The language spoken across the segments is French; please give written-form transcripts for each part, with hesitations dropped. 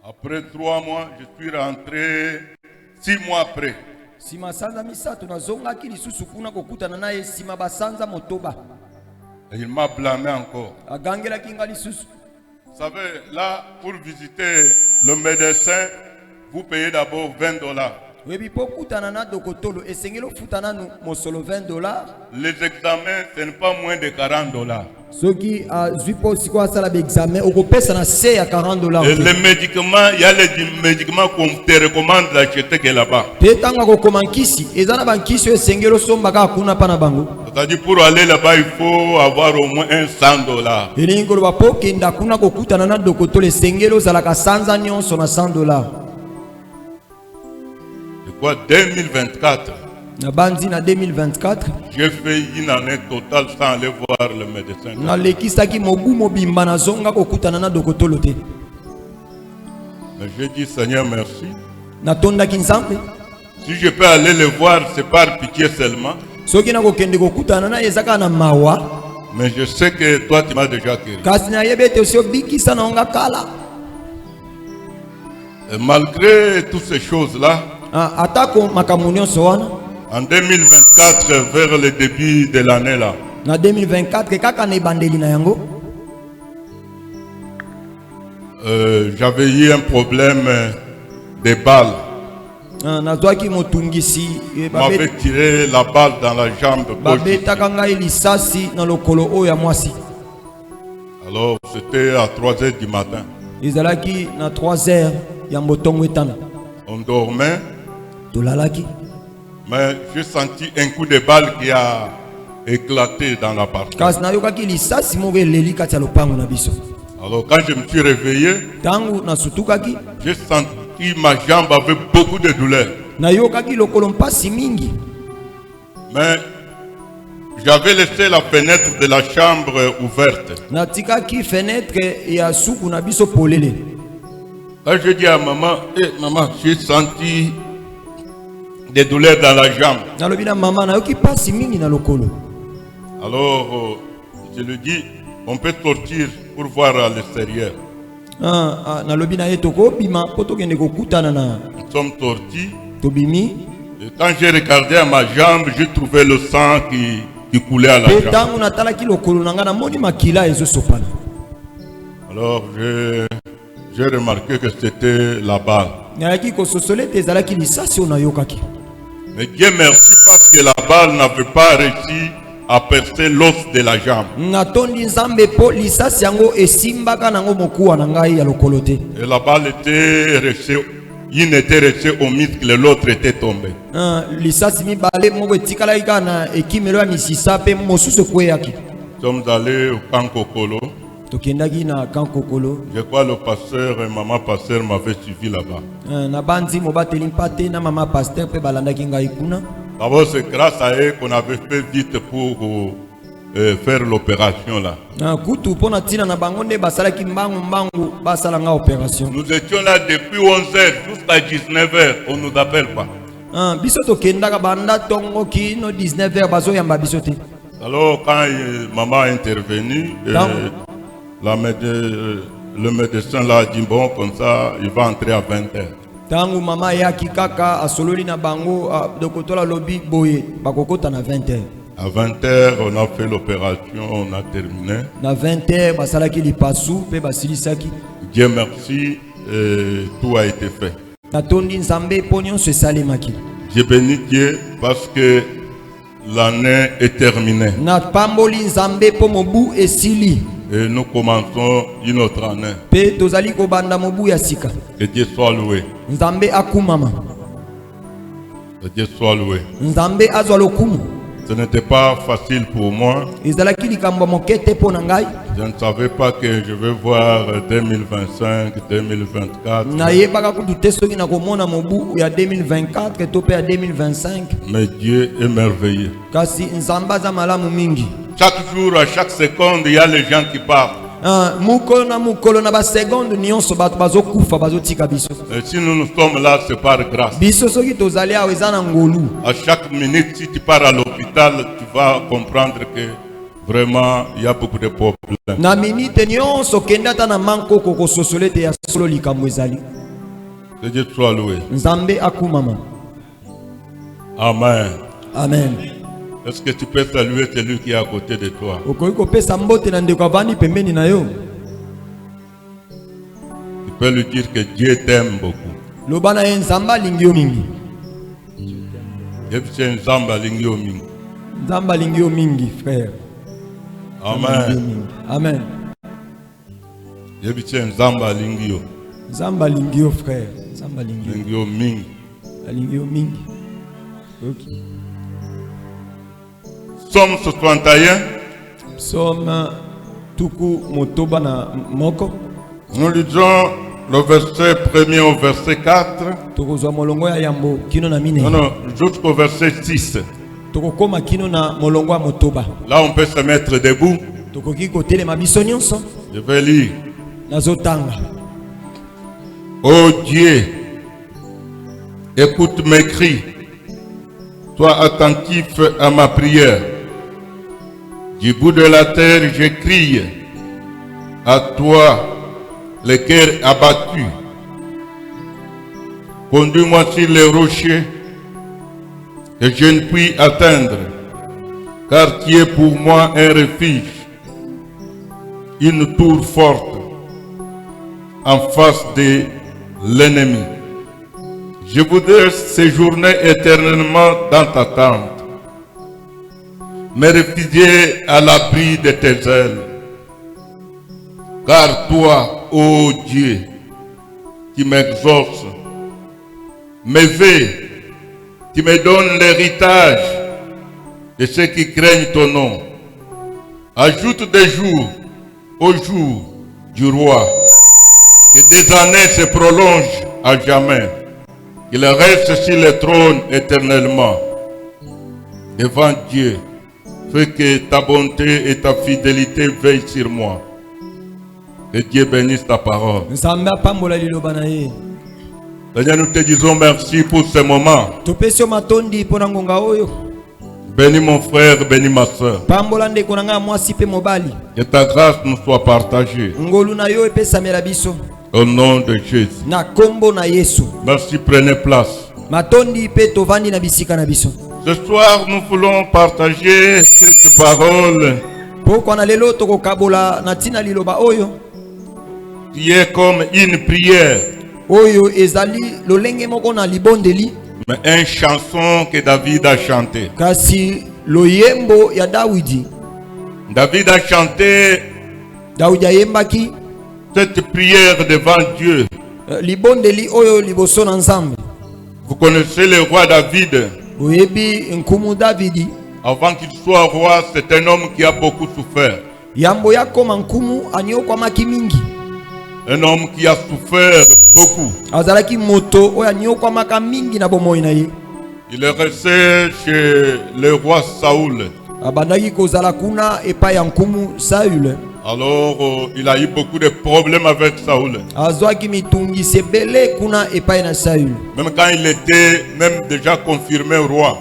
Après 3 mois, je suis rentré 6 mois après. Et il m'a blâmé encore. Vous savez, là, pour visiter le médecin, vous payez d'abord $20. Les examens, ce n'est pas moins de $40. Et les médicaments, il y a les médicaments qu'on te recommande d'acheter que là-bas. C'est-à-dire pour aller là-bas, il faut avoir au moins $100. C'est quoi 2024? J'ai fait une année totale sans aller voir le médecin. Mais j'ai dit Seigneur merci. Si je peux aller le voir, c'est par pitié seulement. Mais je sais que toi tu m'as déjà guéri. Et malgré toutes ces choses-là, en 2024, vers le début de l'année là, j'avais eu un problème de balles. On m'avait tiré la balle dans la jambe gauche. Alors c'était à 3h du matin. On dormait. Mais j'ai senti un coup de balle qui a éclaté dans la partie. Alors quand je me suis réveillé, j'ai senti ma jambe avait beaucoup de douleur. Mais j'avais laissé la fenêtre de la chambre ouverte. Quand je dis à maman, maman, j'ai senti des douleurs dans la jambe. Alors, je lui dis, on peut sortir pour voir à l'extérieur. Nous sommes sortis. Et quand j'ai regardé à ma jambe, j'ai trouvé le sang qui coulait à la jambe. Alors, j'ai remarqué que c'était la balle. Mais Dieu merci parce que la balle n'avait pas réussi à percer l'os de la jambe. Et la balle était restée, une était restée au muscle, l'autre était tombé. Nous sommes allés au camp Kokolo. Je crois le pasteur et maman pasteur m'avaient suivi là-bas. D'abord c'est grâce à eux qu'on avait fait vite pour faire l'opération là. Nous étions là depuis 11h jusqu'à 19h, on ne nous appelle pas. Alors quand maman est intervenue, le médecin l'a dit bon comme ça il va entrer à 20h. À 20h on a fait l'opération, on a terminé. Dieu merci, tout a été fait. J'ai béni Dieu parce que l'année est terminée. Et nous commençons une autre année. Que Dieu soit loué. Que Dieu soit loué. Ce n'était pas facile pour moi. Je ne savais pas que je vais voir 2025, 2024. Mais Dieu est merveilleux. Chaque jour, à chaque seconde, il y a les gens qui parlent. Si nous nous sommes là, c'est par grâce. À chaque minute, si tu pars à l'hôpital, tu vas comprendre que Vraiment, il y a beaucoup de problèmes. Na minute nyonso kenda ta na manko koko sosolete ya solo likambo ezali. Que Dieu soit loué. Nzambe akumama. Amen. Amen. Est-ce que tu peux saluer celui qui est à côté de toi? Okoiko pesa mbote na ndeko avandi pembeni na yo. Tu peux lui dire que Dieu t'aime beaucoup. Lobana ye nzamba lingi yo mingi. Nzamba lingi yo mingi. Nzamba lingi yo mingi, frère. Amen. Amen. Nzamba lingi yo. Nzamba lingi yo, frère. Nzamba lingi yo. Lingi yo mingi. Lingi yo mingi. Ok. Psaume 61. Psaume tuku motoba na moko. Nous lisons le verset 1er au verset 4. Tokozwa molongo ya yambo kino na mine. Non, jusqu'au verset 6. Tokokoma kino na molongo ya motoba. Là on peut se mettre debout. Tokoki kotele mabiso nyonso. Je vais lire. Nazotanga. Oh Dieu, écoute mes cris. Sois attentif à ma prière. Du bout de la terre, je crie. À toi, le cœur abattu. Conduis-moi sur les rochers que je ne puis atteindre, car tu es pour moi un refuge, une tour forte en face de l'ennemi. Je voudrais séjourner éternellement dans ta tente, me réfugier à l'abri de tes ailes. Car toi, ô Dieu, qui m'exauces, m'éveille, tu me donnes l'héritage de ceux qui craignent ton nom. Ajoute des jours au jour du roi, que des années se prolongent à jamais, qu'il reste sur le trône éternellement. Devant Dieu, fais que ta bonté et ta fidélité veillent sur moi. Que Dieu bénisse ta parole. Seigneur, nous te disons merci pour ce moment. Bénis mon frère, bénis ma soeur. Que ta grâce nous soit partagée. Au nom de Jésus. Merci, prenez place. Ce soir, nous voulons partager cette parole qui est comme une prière. Mais une chanson que David a chantée. David a chanté cette prière devant Dieu. Vous connaissez le roi David. Avant qu'il soit roi, c'est un homme qui a beaucoup souffert. Un homme qui a souffert beaucoup. Il est resté chez le roi Saoul. Alors il a eu beaucoup de problèmes avec Saoul. Même quand il était même déjà confirmé roi.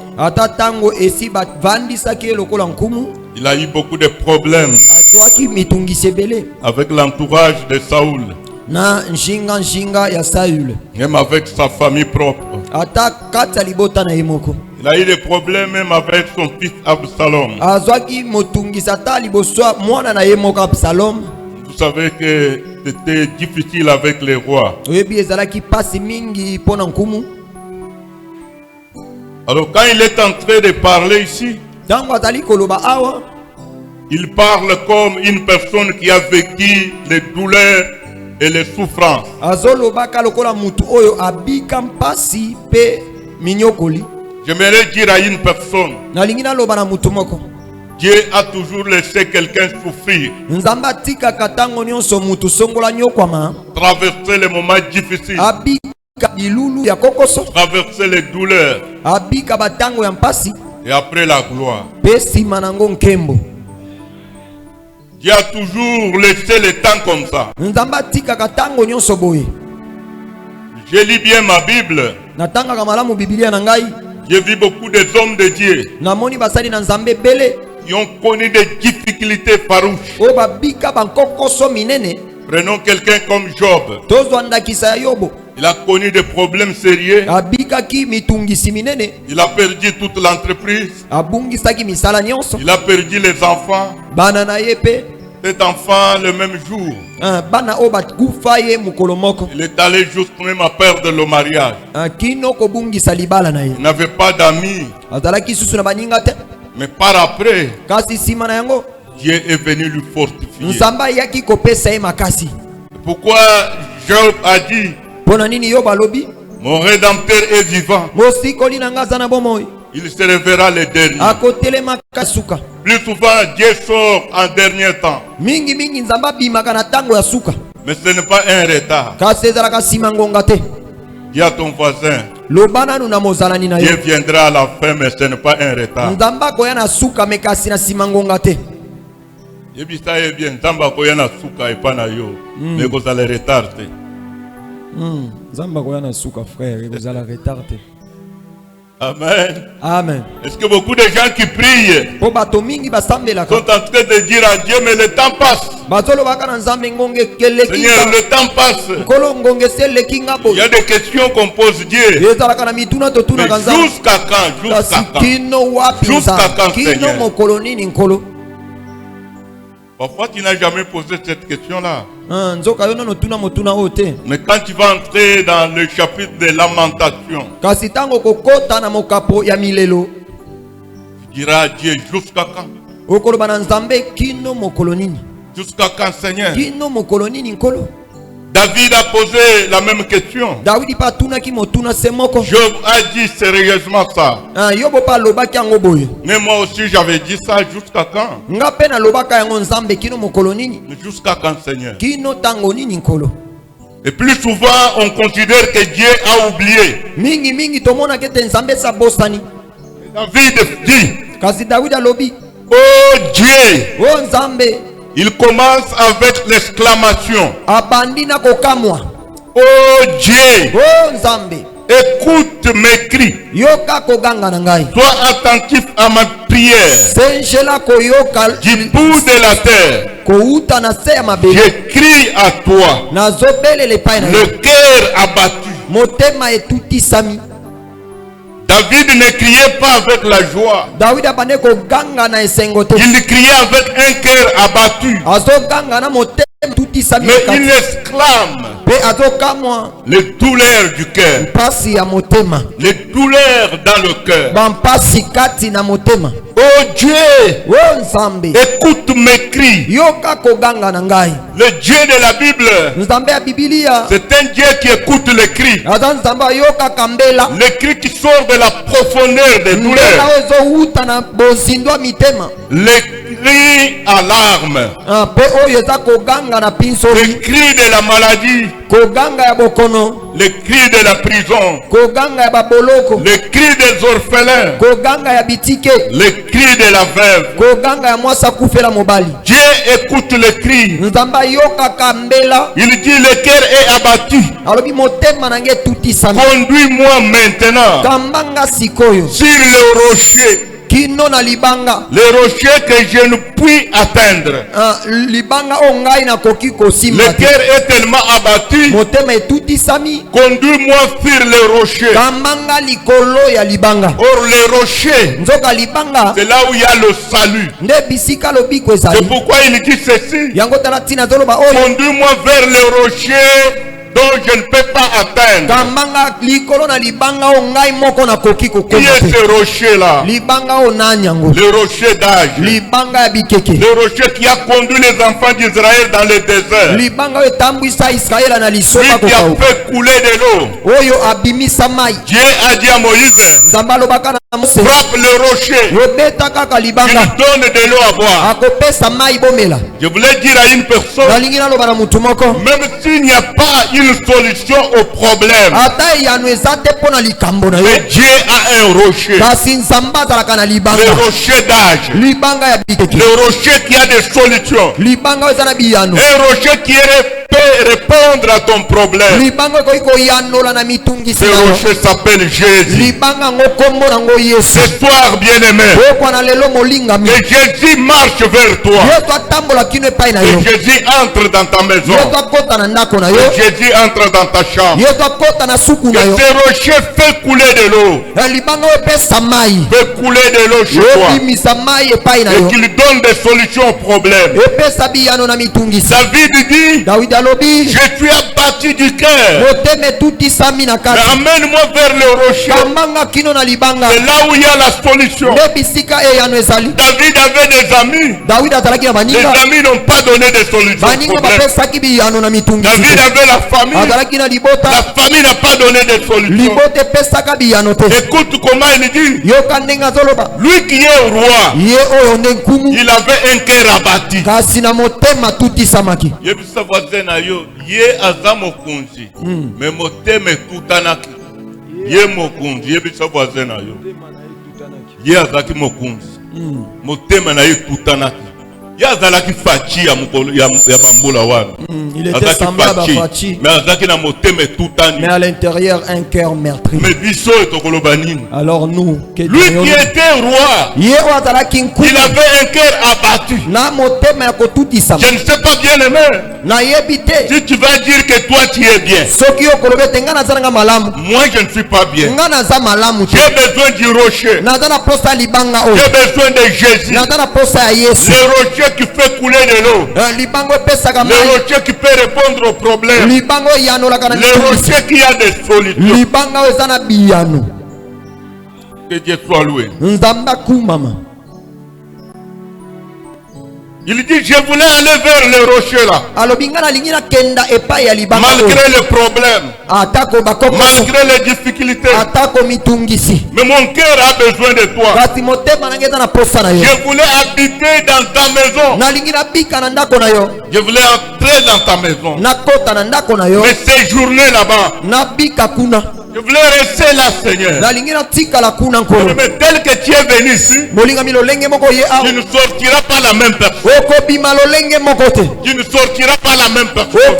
Il a eu beaucoup de problèmes avec l'entourage de Saoul. Même avec sa famille propre. Il a eu des problèmes même avec son fils Absalom. Vous savez que c'était difficile avec les rois. Alors quand il est en train de parler ici, il parle comme une personne qui a vécu les douleurs et les souffrances. J'aimerais dire à une personne, Dieu a toujours laissé quelqu'un souffrir, traverser les moments difficiles, traverser les douleurs, et après la gloire. Dieu a toujours laissé le temps comme ça. Je lis bien ma Bible. J'ai vu beaucoup des hommes de Dieu. qui ont connu des difficultés farouches. o babika bankokoso minene. Prenons quelqu'un comme Job. Tozwandakisa ya Yobo. Il a connu des problèmes sérieux. Abikaki mitungisi minene. Il a perdu toute l'entreprise. Abungisaki misala nyonso. Il a perdu les enfants. Bana na yepe. Cet enfant, le même jour, Bana o bakufa ye mukolo moko. il est allé jusqu'à même à perdre le mariage. Kino ko bungisa libala na ye. Il n'avait pas d'amis. Azalaki susu na baninga te. Mais par après, Kasi sima na yango. Dieu est venu lui fortifier. Nzamba yaki kopesa ye makasi. Pourquoi Job a dit, Pona nini yo balobi? mon rédempteur est vivant. Mosikoli na nga zana bomoi. Il se révélera le dernier. Akotelema kasuka. Plus souvent, Dieu sort en dernier temps. Mingi mingi nzamba bimaka na tango ya suka. Mais ce n'est pas un retard. Kasi ezalaka sima ngonga te. Dis à ton voisin, Lobana nu na mozalani na yo. Dieu viendra à la fin, mais ce n'est pas un retard. Nzamba koya na suka mekasi na sima ngonga te. Yebisa ye bien, Nzamba koya na suka et pas na yo. Mais vous allez retarder. Nzamba koya na suka frère, vous allez retarder. Amen. Amen. Est-ce que beaucoup de gens qui prient Po bato mingi basambelaka. sont en train de dire à Dieu, mais le temps passe. Bazolo baka na nzambe ngonge keleki. Seigneur, le temps passe. Kolo ngonge seleki ngabo. Il y a des questions qu'on pose Dieu. Ezalaka na mituna to tuna Mais kanza. jusqu'à quand? Jusqu'à quand? Kino wapi Jusqu'à nzambe? quand, Kino Seigneur? mokolo nini nkolo? Parfois, tu n'as jamais posé cette question-là. Nzoka yo nono tuna motuna ote. Mais quand tu vas entrer dans le chapitre des lamentations, Kasi tango kokota na mokapo ya milelo. tu diras à Dieu, jusqu'à quand? Okolo bana nzambe kino mokolo nini? Jusqu'à quand, Seigneur? Kino mokolo nini nkolo? David a posé la même question. Dawidi pa tuna ki motuna semoko. Job a dit sérieusement ça. Yobo pa lobaki yango boye. Mais moi aussi j'avais dit ça. Jusqu'à quand? Nga pe na lobaka yango nzambe kino mokolo nini? Mais jusqu'à quand, Seigneur? Kino tango nini nkolo? Et plus souvent on considère que Dieu a oublié. Mingi mingi tomona kete nzambe sa bosani. David dit, Kasi Dawidi alobi, oh Dieu, o nzambe il commence avec l'exclamation. abandi na kokamwa. Oh Dieu, O nzambe écoute mes cris. yoka koganga na ngai. Sois attentif à ma prière. Senjela koyoka Du bout de la terre, kouta na se ya mabele. je crie à toi. Nazobelele epai na yo. Le cœur abattu. Motema etutisami. David ne criait pas avec la joie. Dawidi abande koganga na esengo te. Il criait avec un cœur abattu. Azoganga na motema etutisami. Mais il exclame Pe azokamwa les douleurs du cœur. mpasi ya motema. Les douleurs dans le cœur. Bampasi kati na motema. Oh Dieu, O nzambe écoute mes cris. yoka koganga na ngai. Le Dieu de la Bible, Nzambe ya Biblia c'est un Dieu qui écoute les cris. aza nzambe ayokaka mbela. Les cris qui sortent de la profondeur des Mbela douleurs. oyo ezowuta na bozindwa mitema. Les cris à larmes. Pe oyo eza koganga na pinsoli. Les cris de la maladie. Koganga ya bokono. Les cris de la prison. Koganga ya baboloko. Les cris des orphelins. Koganga ya bitike. Les cris de la veuve. Koganga ya mwasi akufela mobali. Dieu écoute les cris. Nzambe ayokaka mbela. Il dit le cœur est abattu. Alobi motema na nge etutisami. Conduis-moi maintenant Kambanga sikoyo sur le rocher. kino na libanga. Le rocher que je ne puis atteindre. Libanga o ngai nakoki kosimba Le te. cœur est tellement abattu. Motema etutisami. Conduis-moi sur le rocher. Kambanga likolo ya libanga. Or le rocher, Nzoka libanga c'est là où il y a le salut. nde bisika lobiko C'est ezali. pourquoi il dit ceci. Yango tala tina zoloba oyo. Conduis-moi vers le rocher dont je ne peux pas atteindre. Kambanga likolo na libanga o ngai moko nakoki Qui kokoma est te. ce rocher-là? Libanga o nani yango? Le rocher d'âge. Libanga ya bikeke. Le rocher qui a conduit les enfants d'Israël dans le désert. Libanga oyo etambwisa Israela na Lui lisoka qui a kokauka. fait couler de l'eau. Oyo abimisa mai. Dieu a dit à Moïse, Nzambe alobaka na Mose. frappe le rocher. Yobeta kaka Il libanga. nous donne de l'eau à boire. Akopesa mai bomela. Je voulais dire à une personne, Nalingi naloba na mutu moko. même s'il n'y a pas une solution au problème, Ata eyano eza te mpo na likambo na yo. mais Dieu a un rocher. Kasi Nzambe azalaka na Le libanga. rocher d'âge. Libanga ya bikeke. Le rocher qui a des solutions. Libanga oyo eza na biyano. Un rocher qui est répondre à ton problème. Ce rocher s'appelle Jésus. Ce soir, bien-aimé, que Jésus marche vers toi. Que Jésus entre dans ta maison. Que Jésus entre dans ta chambre. Que ce rocher fait couler de l'eau. Fait couler de l'eau chez toi. Et qu'il donne des solutions aux problèmes. David dit, je suis abattu du cœur. Mais amène-moi vers le rocher. C'est là où il y a la solution. David avait des amis. Les amis n'ont pas donné de solution. David avait la famille. La famille n'a pas donné de solution. Écoute comment il dit. Lui qui est roi, il avait un cœur abattu. Yebisa voisin na yo, ye azamo kunzi. Mais moteme tutanaki. Ye mokunzi, yebisa voisin na yo. Ye azaki mokunzi. Moteme na ye tutanaki. Ye azalaki fachi ya bambola wana. Il était semblable à Fachi. Mais à l'intérieur, un cœur meurtri. Alors lui qui était roi, il avait un cœur abattu. Je ne sais pas bien aimé. Si tu vas dire que toi tu es bien, moi je ne suis pas bien. J'ai besoin du rocher. J'ai besoin de Jésus. Le rocher qui fait couler de l'eau. Le rocher qui peut répondre aux problèmes. Le rocher qui a des solutions. Que Dieu soit loué. Il dit, je voulais aller vers le rocher là. Malgré les problèmes, malgré les difficultés, mais mon cœur a besoin de toi. Je voulais habiter dans ta maison. Je voulais entrer dans ta maison. Mais séjourner là-bas. Je voulais rester là, Seigneur. Mais tel que tu es venu ici, tu ne sortiras pas la même personne. Tu ne sortiras pas la même personne.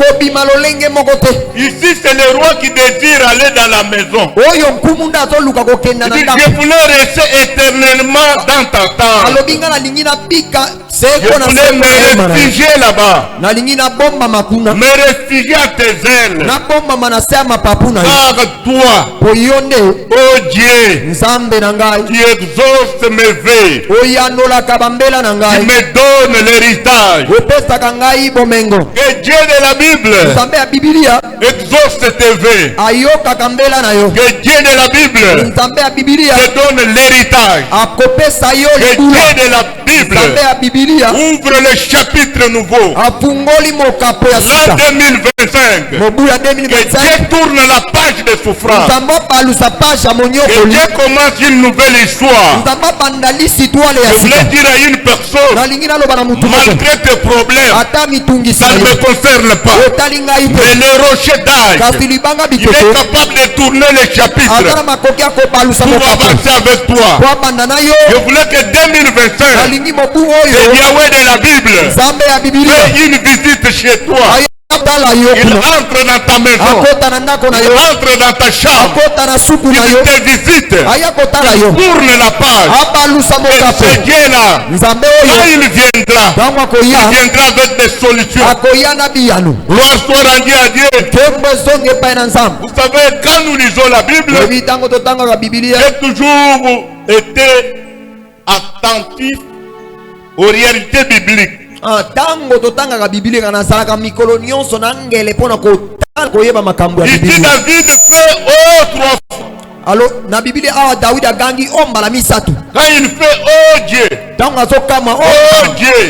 Ici, c'est le roi qui désire aller dans la maison. Il dit, je voulais rester éternellement dans ta tente. Je voulais me réfugier là-bas. Me réfugier à tes ailes. Car toi, oh Dieu, tu exauces mes vœux. Tu me donnes l'héritage. Que Dieu de la Bible exauce tes vœux. Que Dieu de la Bible te donne l'héritage. Que Dieu de la Bible ouvre le chapitre nouveau. L'an 2025. Que Dieu tourne la page de souffrance. Que Dieu commence une nouvelle histoire. Je voulais dire à une personne, malgré tes problèmes, ça ne me concerne pas. Mais le rocher d'âge, il est capable de tourner le chapitre pour avancer avec toi. Je voulais que 2025, le Yahweh de la Bible fait une visite chez toi. Il entre dans ta maison. Il entre dans ta chambre. Il te visite. Tourne la page. Et ce Dieu-là, quand il viendra avec des solutions. Gloire soit rendue à Dieu. Vous savez, quand nous lisons la Bible, j'ai toujours été attentif aux réalités bibliques. Ici, David fait autre fois. Alors, na Bible awa David agangi omba la misatu. Quand il fait oh Dieu, oh Dieu,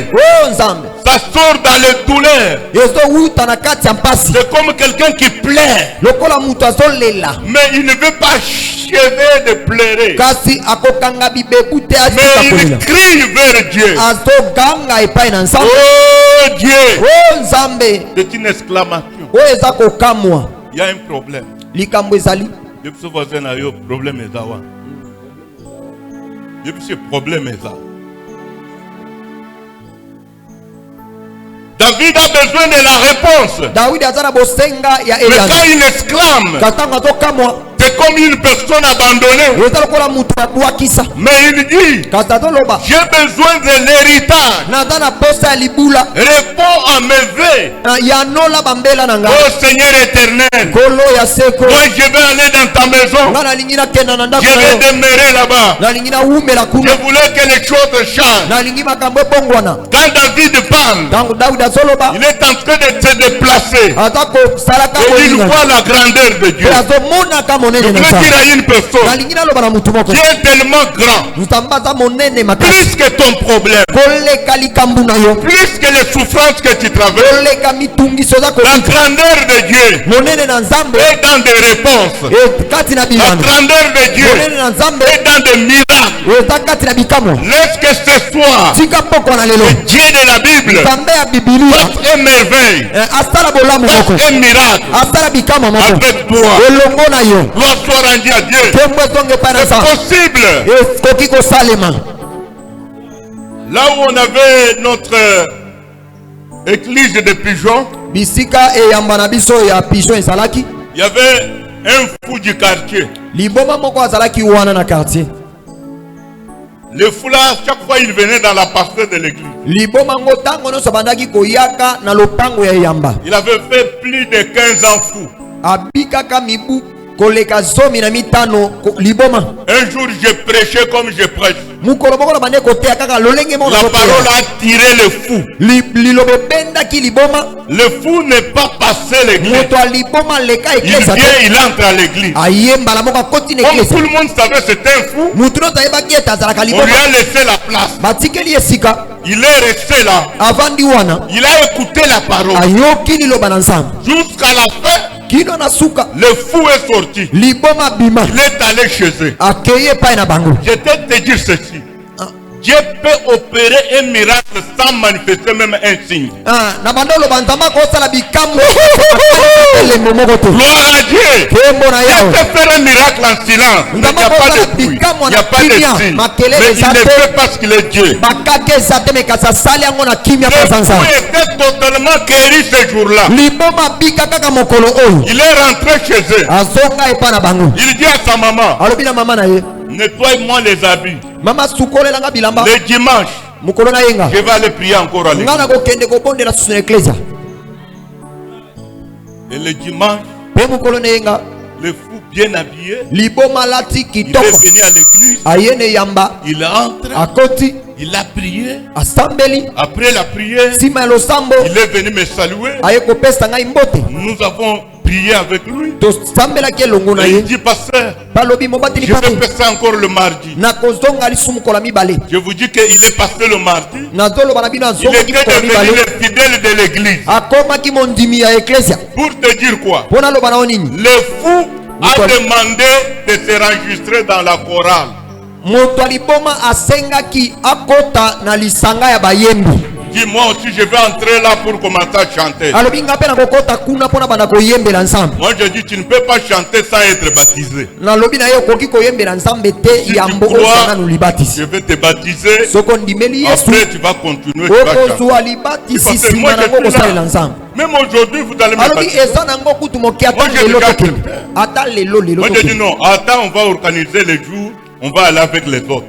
ça sort dans le douleur. C'est comme quelqu'un qui pleure. Mais il ne veut pas achever de pleurer. Mais il crie vers Dieu. Oh Dieu, c'est une exclamation. Il y a un problème. Problème est là. Problème est là. David a besoin de la réponse. Mais quand il exclame, c'est comme une personne abandonnée. Mais il dit, j'ai besoin de l'héritage. Réponds à mes vœux. Oh Seigneur éternel, moi je vais aller dans ta maison. Je vais demeurer là-bas. Je voulais que les choses changent. Quand David parle, il est en train de se déplacer. Et il voit la grandeur de Dieu. Je veux dire à une personne qui est tellement grand, plus que ton problème, plus que les souffrances que tu traverses, la grandeur de Dieu est dans des réponses. La grandeur de Dieu est dans des miracles. Laisse que ce soit le Dieu de la Bible fasse une merveille, fasse un miracle avec toi. Gloire soit rendue à Dieu. C'est possible. Là où on avait notre église de pigeons, il y avait un fou du quartier. Le fou là, chaque fois il venait dans la parcelle de l'église. Il avait fait plus de 15 ans fou. Un jour je prêchais comme je prêche. La parole a tiré le fou. Le fou n'est pas passé l'église. Il vient, il entre à l'église. Comme tout le monde savait c'était un fou, on lui a laissé la place. Il est resté là. Il a écouté la parole. Jusqu'à la fin, le fou est sorti. Il est allé chez eux. Je vais te dire ceci. Dieu peut opérer un miracle sans manifester même un signe. Gloire à Dieu. Dieu peut faire un miracle en silence. Il n'y a pas de bruit, il n'y a pas de signe. Mais il ne fait pas ce qu'il est Dieu. Le fou était totalement guéri ce jour-là. Il est rentré chez eux. Il dit à sa maman, nettoie-moi les habits. Le dimanche, je vais aller prier encore à l'église. Et le dimanche, le fou bien habillé, il est venu à l'église. Il entre. Il a prié. Après la prière, il est venu me saluer. Nous avons prié avec lui. Et il dit, pasteur, je vais passer encore le mardi. Je vous dis qu'il est passé le mardi. Il était devenu le fidèle de l'église. Pour te dire quoi? Le fou a demandé de se enregistrer dans la chorale. Dis moi aussi je vais entrer là pour commencer à chanter. Moi je dis tu ne peux pas chanter sans être baptisé. Je vais te baptiser. Après tu vas continuer. Tu vas chanter. Moi je suis là. Même aujourd'hui vous allez me baptiser. Moi je dis non. Attends, on va organiser les jours. On va aller avec les autres.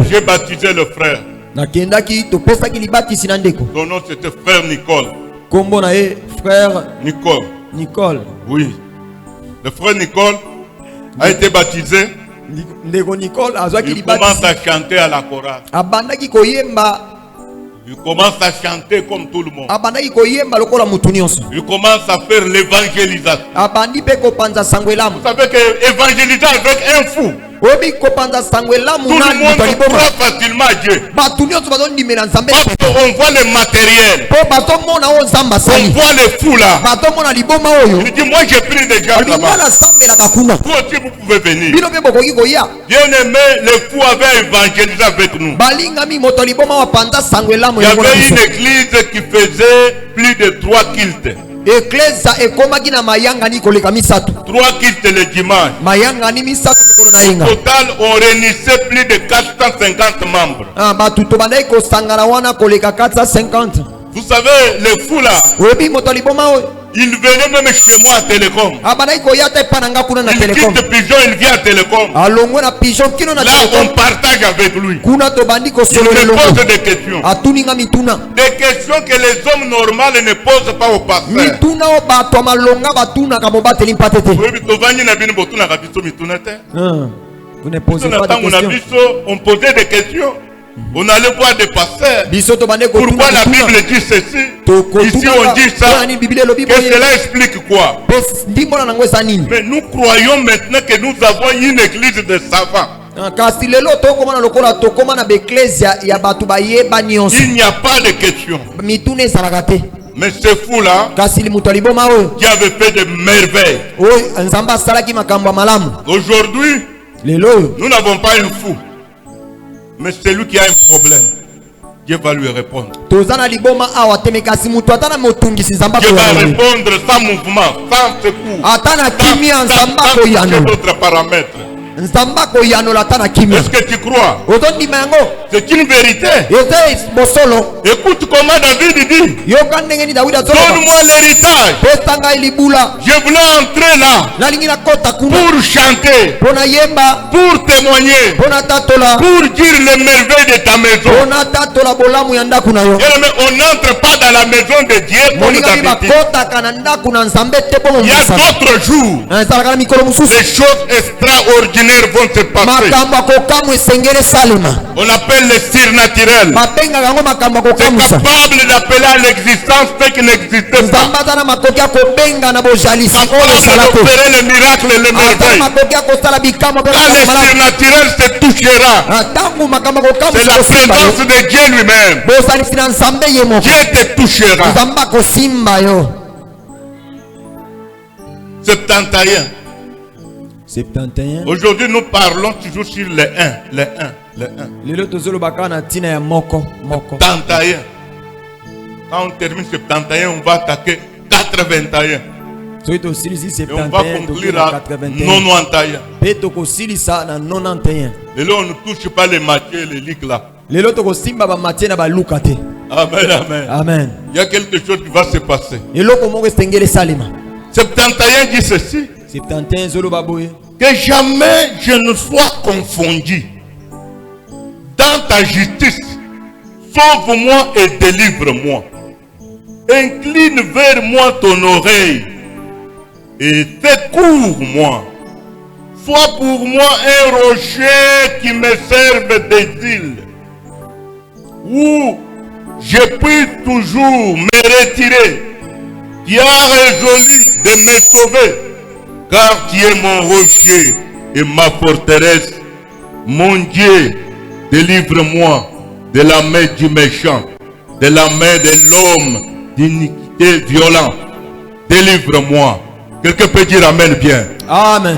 J'ai baptisé le frère. Son nom c'était frère Nicole. Frère Nicole. Oui. Le frère Nicole a été baptisé. Il commence à chanter à la chorale. Il commence à chanter comme tout le monde. Il commence à faire l'évangélisation. Vous savez que évangéliser avec un fou, tout le monde croit facilement à Dieu. Parce qu'on voit le matériel. On voit le fou là. Il dit moi j'ai pris des gens là-bas. Vous aussi vous pouvez venir. Bien aimé, le fou avait évangélisé avec nous. Il y avait une église qui faisait plus de 3 kilts. Eklezia ekomaki na mayanga ni koleka misatu. 3 cultes le dimanche. Mayanga ni misatu mikolo na yenga. Au total, on réunissait plus de 450 membres. Batu to bandai ko sangana wana koleka 450. Vous savez, les fous là, Webi moto liboma o. ils venaient même chez moi à Télécom. Bandai ko yata pananga kuna na Il Télécom. quitte Pigeon, il vient à Télécom. Alongo na Pigeon kino na Là, on Télécom. partage avec lui. Kuna to bandi ko Il solo me longo. pose des questions. Atuninga mituna. Des questions que les hommes normaux ne posent pas au pasteur. Mituna o bato malonga batuna kamo bateli mpatete. Oui, Tovani na bino botuna kabiso mituna te. Vous ne posez pas de On questions. on posait des questions. On allait voir des pasteurs. Biso to bande ko Pourquoi tuna la mituna. Bible dit ceci? Ko Ici tuna on dit ça. Ni Bible lo Que Bible. cela explique quoi? Ndimbo na ngwe nini? Mais nous croyons maintenant que nous avons une église de savants. Kasi lelo tokoma na lokola tokoma na beklezia ya batu bayeba nyonso. Il n'y a pas de question. Mituna ezalaka te. Mais ce fou-là, Kasi limuto liboma oyo. qui avait fait de merveilles. Oyo nzamba asalaki makambo ya malamu. Aujourd'hui, Lelo oyo. nous n'avons pas un fou. Mais c'est lui qui a un problème. Dieu va lui répondre. Toza na liboma awa teme kasi mutu ata na motungisi nzamba Dieu va koyano. répondre sans mouvement, sans secours. Ata na kimia nzamba Sans koyano. d'autres paramètres. Nzamba koyano la ata na kimia. Est-ce que tu crois? Ozondima yango. C'est une vérité. Eze bosolo. Écoute comment David dit. Yoka ndenge ni Dawidi azoloba. Donne-moi l'héritage. Pesa ngai libula. Je voulais entrer là Nalingi nakota kuna. pour chanter, Pona yemba. pour témoigner, Pona tatola. pour dire les merveilles de ta maison. Pona tatola bolamu ya ndaku na yo. Bien-aimé, on n'entre pas dans la maison de Dieu comme Moninga d'habitude. bakota na ndaku na nzambe te po Il y a mosala. d'autres jours. Ezalaka na mikolo mosusu. Les choses extraordinaires vont se passer. Makambo akokamwa esengeli salema. On appelle les surnaturels. Babengaka yango makambo C'est akokamwisa. capable d'appeler à l'existence ce qui n'existait pas. Nzambe aza na makoki ya kobenga na bojalisi oyo Capable esala te. d'opérer les miracles et les Ata merveilles. makoki ya kosala bikamwa mpe Quand les malamu. surnaturels se touchera, Ntango makambo c'est akokamwisa la kosimba yo. présence de Dieu lui-même. Bozalisi na nzambe ye moko. Dieu te touchera. Nzambe akosimba yo. 71. 71. Aujourd'hui, nous parlons toujours sur les 1. Les 1. Les 1. Lelo tozolobaka na ntina ya moko. 71. Quand on termine 71, on va attaquer 81. Soki tosilisi Et on va 71 conclure tokenda à 81. 91. Mpe tokosilisa na 91. Et là, on ne touche pas les matières, les ligues là. Lelo tokosimba bamatie na baluka te. Amen, amen. Amen. Il y a quelque chose qui va se passer. Eloko moko esengeli esalema. 71 dit ceci. 71 ezoloba boye. Que jamais je ne sois confondu dans ta justice. Sauve-moi et délivre-moi. Incline vers moi ton oreille et secours-moi. Sois pour moi un rocher qui me serve d'asile, où je puis toujours me retirer. Tu as résolu de me sauver, car tu es mon rocher et ma forteresse. Mon Dieu, délivre-moi de la main du méchant, de la main de l'homme d'iniquité violent. Délivre-moi. Quelqu'un peut dire Amen bien. Amen.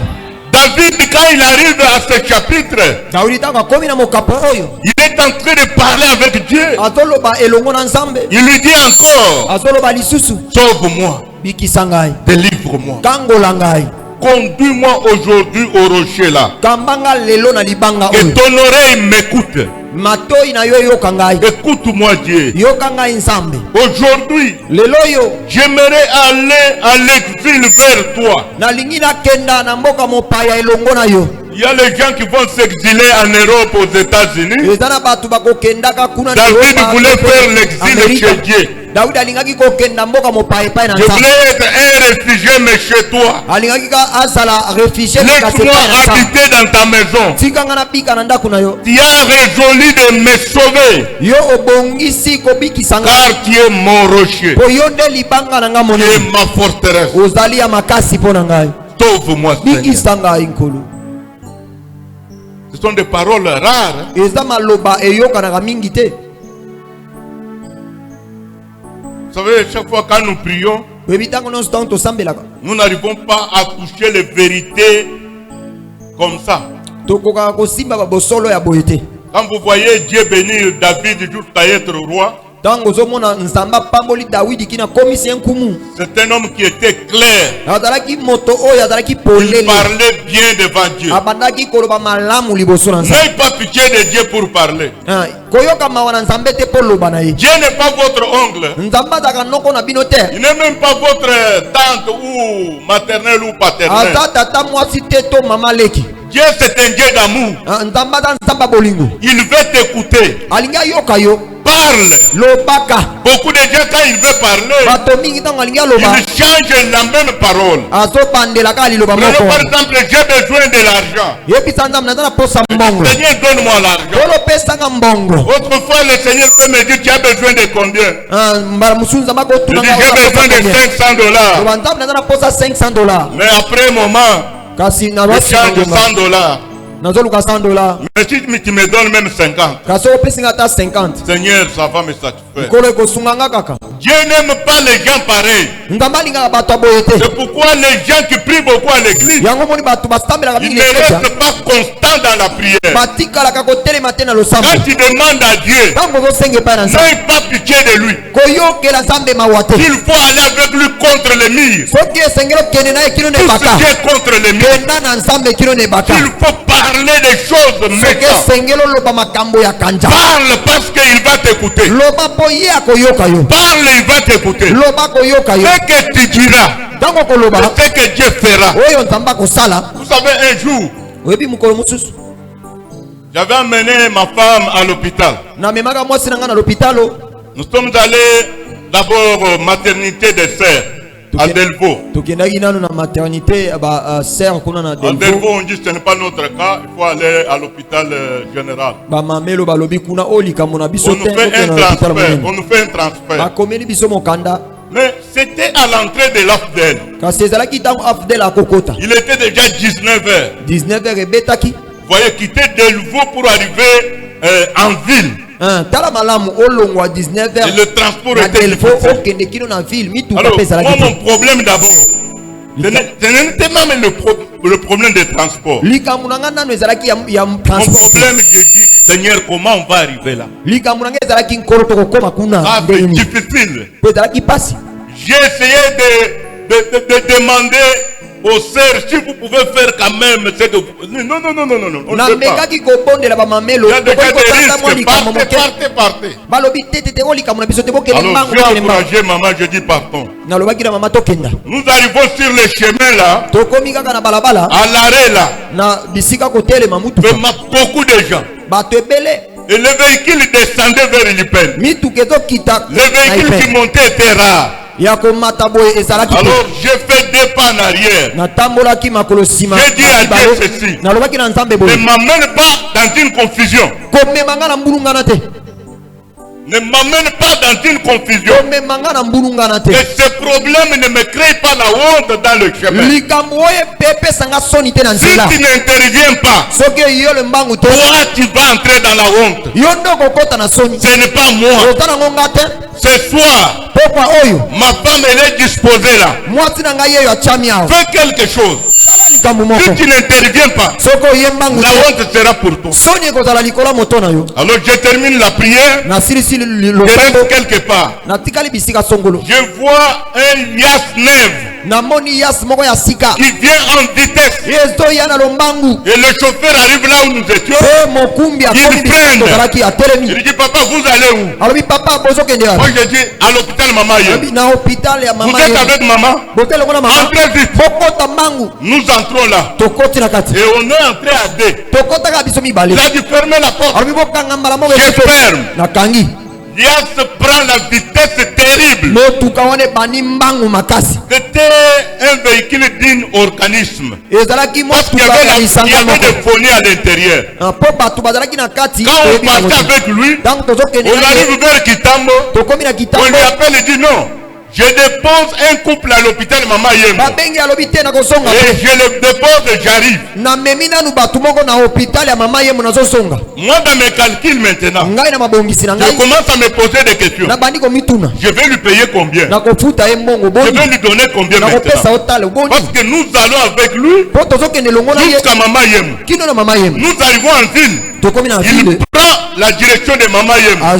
David, quand il arrive à ce chapitre, Daudi ntango akomi na mokapo oyo. il est en train de parler avec Dieu. Azoloba elongo na nzambe. Il lui dit encore, Azoloba lisusu. sauve-moi, Bikisa ngai. délivre-moi. Kangola ngai. Conduis-moi aujourd'hui au rocher là. Kambanga lelo na libanga Que oyo. ton oreille m'écoute. Matoi na yo yoka ngai. Écoute-moi Dieu. Yoka ngai nzambe. Aujourd'hui, Lelo yo. j'aimerais aller à l'exil vers toi. Nalingi nakenda na mboka mopaya elongo na yo. Il y a les gens qui vont s'exiler en Europe, aux États-Unis. Eza na bato bakokendaka kuna na David Europa, voulait faire l'exil Amerika. chez Dieu. Daudi alingaki kokenda mboka mopaya epai na Je nzambe. voulais être un réfugié, mais chez toi. Alingaki ka azala réfugié kasi epai Laisse-moi na nzambe. habiter dans ta maison. Tikanga na bika na ndako na yo. Tu as résolu de me sauver, Yo obongisi kobikisa ngai. car tu es mon rocher. Po yo nde libanga na ngai Tu es monene. ma forteresse. Ozali ya makasi mpo na ngai. Sauve-moi, Seigneur. Bikisa ngai nkolo. Ce sont des paroles rares. Eza maloba eyokanaka mingi te. Vous savez, chaque fois quand nous prions, Oyebi ntango nyonso ntango tosambelaka. nous n'arrivons pas à toucher les vérités comme ça. Tokokaka kosimba babosolo ya boye te. Quand vous voyez Dieu bénir David jusqu'à être roi, C'est un homme qui était clair. Il parlait bien devant Dieu. N'ayez pas pitié de Dieu pour parler. Dieu n'est pas votre ongle. Il n'est même pas votre tante ou maternelle ou paternelle. Dieu c'est un Dieu d'amour. Il veut t'écouter. Parle. Beaucoup de gens quand il veut parler, il change la même parole. Prenons par exemple, j'ai besoin de l'argent. Seigneur, donne-moi l'argent. Autrefois le Seigneur peut me dire tu as besoin de combien? Je dis j'ai besoin de $500. Mais après un moment, je change $100. Mais si tu me donnes même 50, Seigneur, ça va me satisfaire. Dieu n'aime pas les gens pareils. C'est pourquoi les gens qui prient beaucoup à l'église, ils ne restent pas constants dans la prière. Quand tu demandes à Dieu, n'aie pas pitié de lui. Il faut aller avec lui contre les murs. Tout ce qui est contre les murs. Il faut parler des choses méchantes. Parle parce qu'il va t'écouter. Parle, il va t'écouter. Ce que tu diras, ce que Dieu fera. Vous savez, un jour, j'avais amené ma femme à l'hôpital. Nous sommes allés d'abord maternité des sœurs à Delvaux. À Delvaux, on dit que ce n'est pas notre cas, il faut aller à l'hôpital général. On nous fait un transfert. Mais c'était à l'entrée de l'AFDEL. Il était déjà 19h. Vous voyez, quitter Delvaux pour arriver en ville. Et le transport était difficile. Alors, moi, mon problème d'abord, ce n'était même le problème des transports. Mon problème, j'ai dit, Seigneur, comment on va arriver là? C'est difficile. J'ai essayé de demander aux sœurs, si vous pouvez faire quand même, c'est que... Non, on ne peut pas. Il y a déjà des risques, partez. Alors, j'ai encouragé maman, je dis partons. Nous arrivons sur le chemin là, à l'arrêt là, beaucoup de gens. Et le véhicule descendait vers l'Ipel. Les véhicules qui montaient étaient rares. Alors j'ai fait 2 pas en arrière. J'ai dit à Dieu ceci: ne m'amène pas dans une confusion. Ne m'amène pas dans une confusion. Que ce problème ne me crée pas la honte dans le chemin. Si tu n'interviens pas, toi tu vas entrer dans la honte. Ce n'est pas moi. Ce soir, ma femme elle est disposée là. Fais quelque chose. Si tu n'interviens pas, la honte sera pour toi. Alors je termine la prière. Je reste quelque part. Je vois un Yasnev qui vient en vitesse. Et le chauffeur arrive là où nous étions. Il freine. Il dit: papa, vous allez où? Moi je dis: à l'hôpital maman. Vous êtes avec maman? Entrez vite. Nous entrons là. Et on est entré à 2. Il a dû fermer la porte. Je ferme. Yas prend la vitesse terrible. C'était un véhicule d'un organisme. Parce qu'il y avait des fournis à l'intérieur. Quand on partait avec lui, on arrive vers Kitambo. On lui appelle et dit: non, je dépose un couple à l'hôpital Maman Yembo. Et je le dépose et j'arrive. Moi dans mes calculs maintenant, je commence à me poser des questions. Je vais lui payer combien? Je vais lui donner combien maintenant? Parce que nous allons avec lui jusqu'à Maman Yembo. Nous arrivons en ville. il prend la direction de Maman Yem. On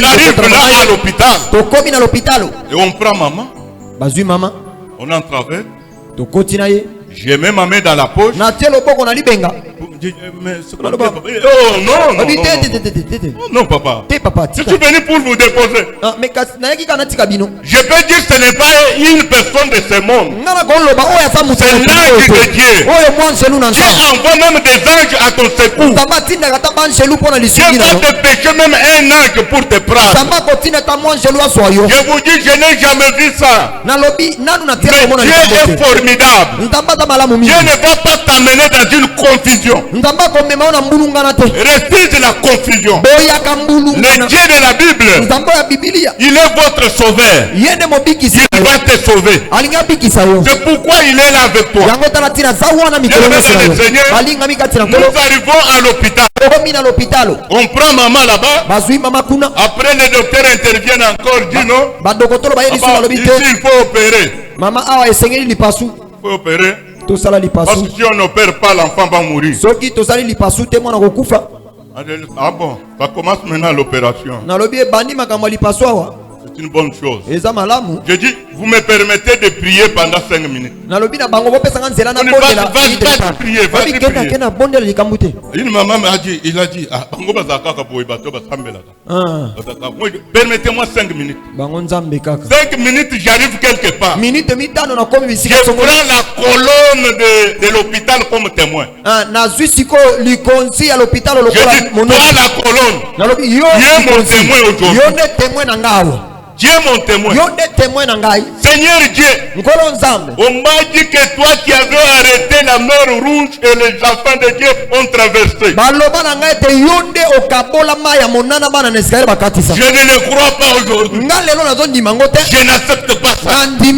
arrive là à l'hôpital. Et on prend maman. On en travers. J'ai mis ma main dans la poche. Non, papa. Je suis venu pour vous déposer. Je peux dire que ce n'est pas une personne de ce monde. C'est l'ange de Dieu. Dieu envoie même des anges à ton secours. Dieu va te pécher même un ange pour te prendre. Je vous dis, je n'ai jamais vu ça. Mais Dieu est formidable. Dieu ne va pas t'amener dans une confusion. Refuse la confusion. Le Dieu de la Bible, il est votre sauveur. Il va te sauver. C'est pourquoi il est là avec toi. Nous arrivons à l'hôpital. On prend maman là-bas. Après le docteur intervient encore, dit non. Ici il faut opérer. Il faut opérer. Parce que si on n'opère pas, l'enfant va mourir. Ah bon, ça commence maintenant l'opération. C'est une bonne chose. Je dis, vous me permettez de prier pendant 5 minutes. Une maman m'a dit, il a dit, permettez-moi 5 minutes. 5 minutes, j'arrive quelque part. Je prends la colonne de l'hôpital comme témoin. Je dis, toi la colonne, Dieu est mon témoin aujourd'hui. Dieu mon témoin. Seigneur Dieu, on m'a dit que toi qui avais arrêté la mer rouge et les enfants de Dieu ont traversé. Je ne le crois pas aujourd'hui. Je n'accepte pas ça. Il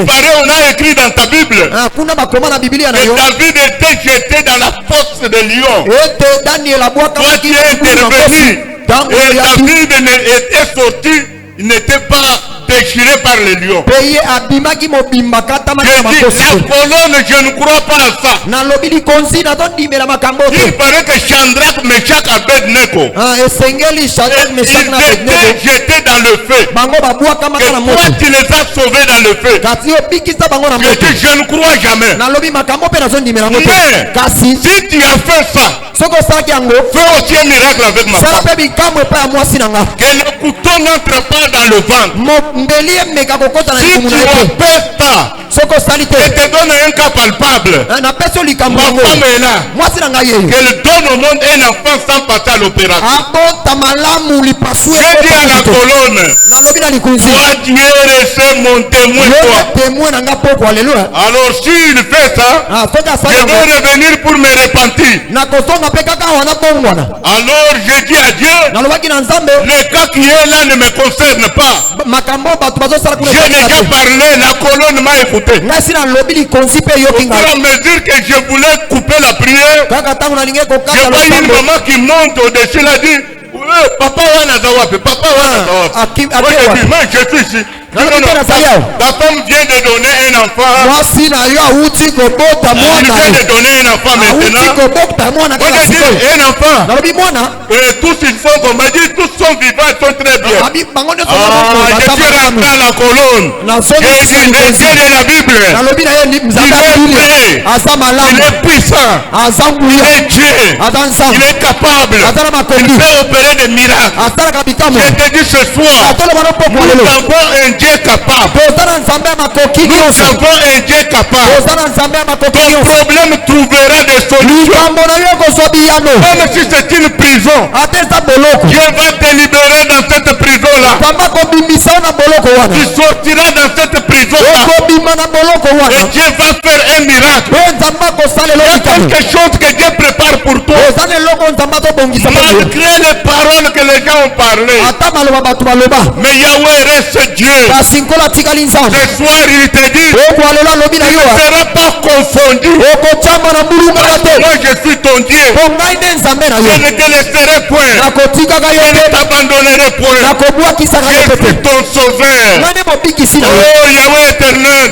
paraît, on a écrit dans ta Bible que David était jeté dans la fosse de lion. Toi tu es intervenu et David était sorti. Il n'était pas déchiré par les lions. Je dis, la colonne, je ne crois pas à ça. Il paraît que Shadrach, Meshach, Abednego, ils étaient jetés dans le feu. Que toi tu les as sauvés dans le feu. Je dis, je ne crois jamais. Mais si tu as fait ça, fais aussi un miracle avec ma femme. Que le couteau n'entre pas dans le ventre. Si tu n'empêches pas, je te donne un cas palpable. Ma femme est là. Qu'elle donne au monde un enfant sans passer à l'opération. J'ai dit à la colonne, toi tu es resté mon témoin, toi. Alors s'il fait ça, je vais revenir pour me repentir. Alors je dis à Dieu, le cas qui est là ne me concerne pas. J'ai déjà parlé, la colonne m'a écouté. Au fur et à mesure que je voulais couper la prière, j'ai pas eu une maman qui monte au-dessus, elle a dit, papa Wanazawape, papa Wanazawape. Moi je suis ici. Ta femme vient de donner un enfant. Elle vient de donner un enfant maintenant. Moi je dis un enfant. Et tous ils sont, comme m'a dit, tous sont vivants, ils sont très bien. Je suis rentré à la colonne. J'ai dit, le Dieu de la Bible, il est prêt. Il est puissant. Il est Dieu. Il est capable. Il peut opérer des miracles. Je te dis ce soir, nous avons un Dieu capable. Nous avons un Dieu capable. Ton problème trouvera des solutions. Même si c'est une prison, Dieu va te libérer dans cette prison-là. Tu sortiras dans cette prison-là. Et Dieu va faire un miracle. Il y a quelque chose que Dieu prépare pour toi. Malgré les paroles que les gens ont parlé. Mais Yahweh reste Dieu. Ce soir, il te dit, tu ne seras pas confondu. Moi, je suis ton Dieu. Je ne te laisserai point. Je ne t'abandonnerai point. Je suis ton sauveur. Oh, Yahweh éternel.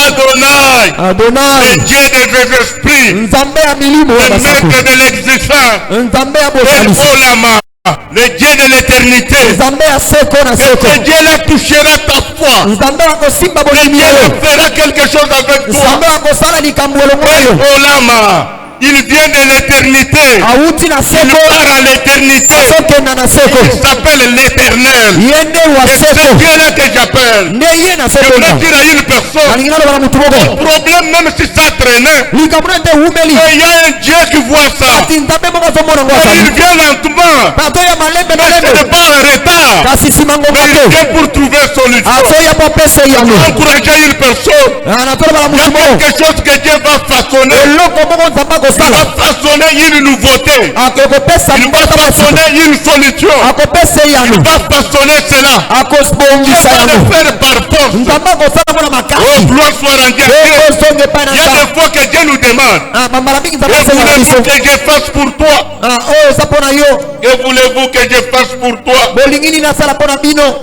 Adonai. Le Dieu des esprits. Le maître de l'existence. Le Dieu de l'éternité. Ce Dieu-là touchera ta foi. Le Dieu fera quelque chose avec toi. Il vient de l'éternité. Il part à l'éternité. Il s'appelle l'éternel. Et c'est Dieu-là que j'appelle. Je voulais dire à une personne, le problème, même si ça traînait, il y a un Dieu qui voit ça. Il vient lentement. Mais ce n'est pas en retard. Mais il vient pour trouver solution. Encourager une personne. Il y a quelque chose que Dieu va façonner. Il va façonner une nouveauté. Il va façonner une solution. Il va façonner cela. Tu vas le faire par force. Oh, gloire soit rendue à Dieu. Il y a des fois que Dieu nous demande, que je fasse pour toi? Que voulez-vous que je fasse pour toi?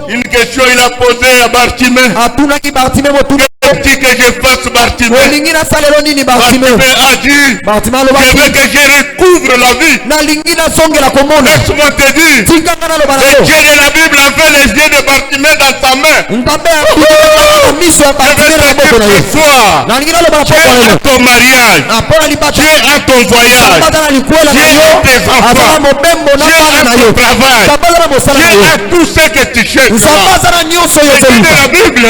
Une question il a posée à Bartimée. Que dit que je fasse Bartimée? Bartimée a dit, je veux que je recouvre la vie. Laisse-moi te dire, le Dieu de la Bible avait les yeux de Bartimée dans sa main. Je veux te dire ce soir, tu es à ton mariage, tu es à ton voyage, tu es à tes enfants, tu es à ton travail, tu es à tout ce que tu cherches. Le Dieu de la Bible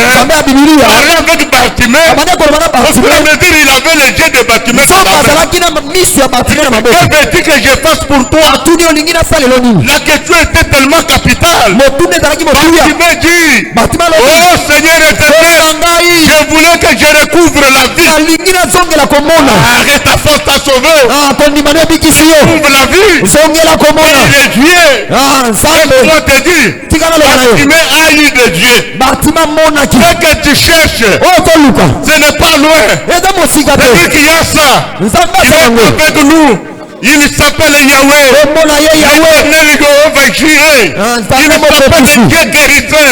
parlait avec Bartimée. Au fur et à mesure, il avait les yeux de Bartimée dans sa main. Que veux-tu que je fasse pour toi? La question était tellement capitale. Bartimée dit, oh Seigneur éternel, je voulais que je recouvre la vie. Arrête, ta force t'a sauvé. Recouvre la vie. Il est Dieu. Laisse-moi te dire, Bartimée a eu de Dieu. Ce que tu cherches, ce n'est pas loin. C'est qu'il y a ça. Il est avec nous. Il s'appelle Yahweh. L'éternel Jéhovah Jireh. Il s'appelle Dieu guérisseur.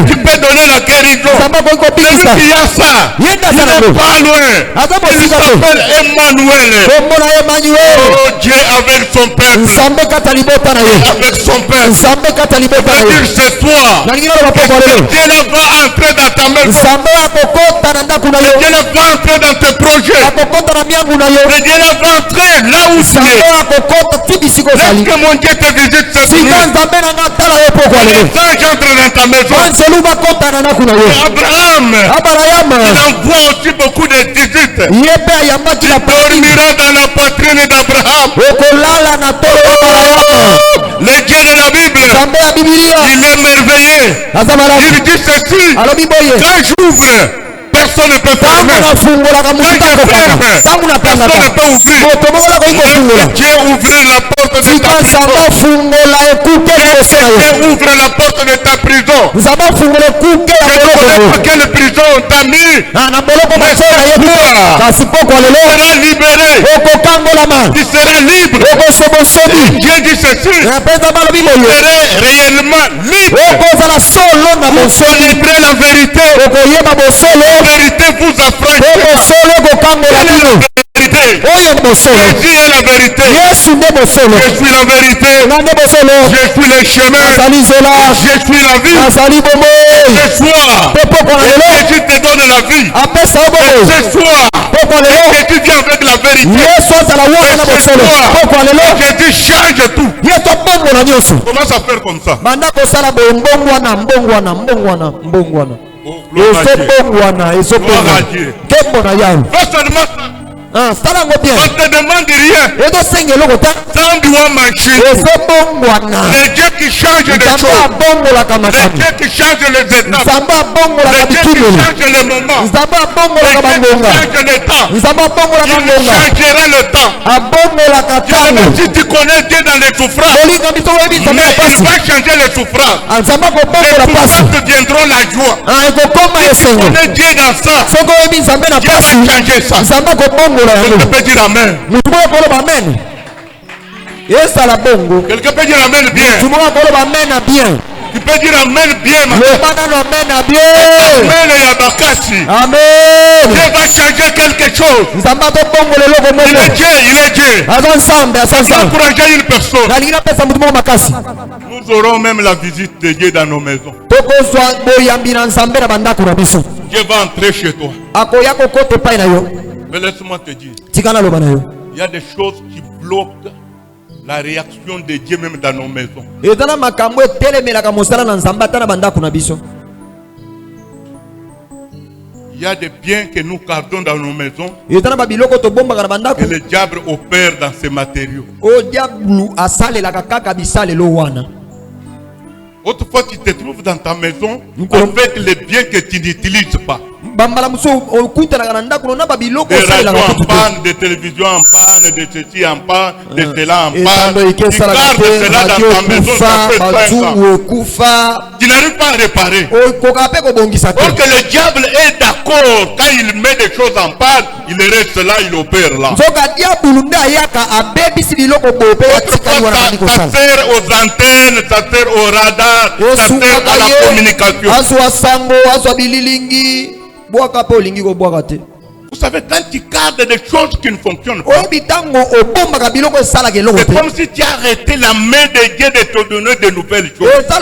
Tu peux donner la guérison. Celui qui a ça, il n'est pas loin. Il s'appelle Emmanuel. Oh Dieu avec son peuple. Avec son peuple. C'est-à-dire ce soir, Dieu va entrer dans ta maison. Dieu va entrer dans tes projets. Dieu va entrer là où tu es. Laisse que mon Dieu te visite cette nuit. Les anges entrent dans ta maison. Abraham, il envoie aussi beaucoup de visites. Tu dormiras dans la poitrine d'Abraham. Le Dieu de la Bible, il est merveilleux. Il dit ceci, quand j'ouvre, personne ne peut fermer. Personne ne peut ouvrir. Dieu ouvre la porte de ta prison. Dieu ouvre la porte de ta prison. Je ne connais pas quelle prison t'a mis. Mais tu seras libéré. Tu seras libre. Dieu dit ceci. Tu seras réellement libre. Vous célébrez la vérité. La vérité vous affranchit. Jésus est la vérité. Je suis la vérité. Je suis le chemin. Je suis la vie. Ce soir, Jésus te donne la vie. Ce soir, Jésus vient avec la vérité. Ce soir, Jésus change tout. Commence à faire comme ça. Oh, gloire à Dieu. Fais seulement ça. On ne te demande rien. Ça doit marcher. Le Dieu qui change les choses. Le Dieu qui change les étapes. Le Dieu qui change les moments. Le Dieu qui change le temps. Il changera le temps. Si tu connais Dieu dans les souffrances, mais il va changer les souffrances. Les souffrances viendront selon la joie. On est Dieu dans ça. Dieu va changer ça. Je peux dire amen. Quelqu'un peut dire amen bien. Tu peux dire amen bien. Amen. Dieu va changer quelque chose. Il est Dieu, il est Dieu. Il va encourager une personne. Nous aurons même la visite de Dieu dans nos maisons. Dieu va entrer chez toi. Mais laisse-moi te dire, il y a des choses qui bloquent la réaction de Dieu même dans nos maisons. Il y a des biens que nous gardons dans nos maisons et le diable opère dans ces matériaux. Autrefois, tu te trouves dans ta maison avec les biens que tu n'utilises pas. Des radios en panne, des télévisions en panne, de ceci en panne, de cela en panne. Tu gardes cela dans ta maison, ça fait 5 ans. Tu n'arrives pas à réparer. Or que le diable est d'accord, quand il met des choses en panne, il reste là, il opère là. Ça sert aux antennes, ça sert au radar, ça sert à la communication. Vous savez, quand tu gardes des choses qui ne fonctionnent pas, c'est comme si tu arrêtais la main de Dieu de te donner de nouvelles choses. Quand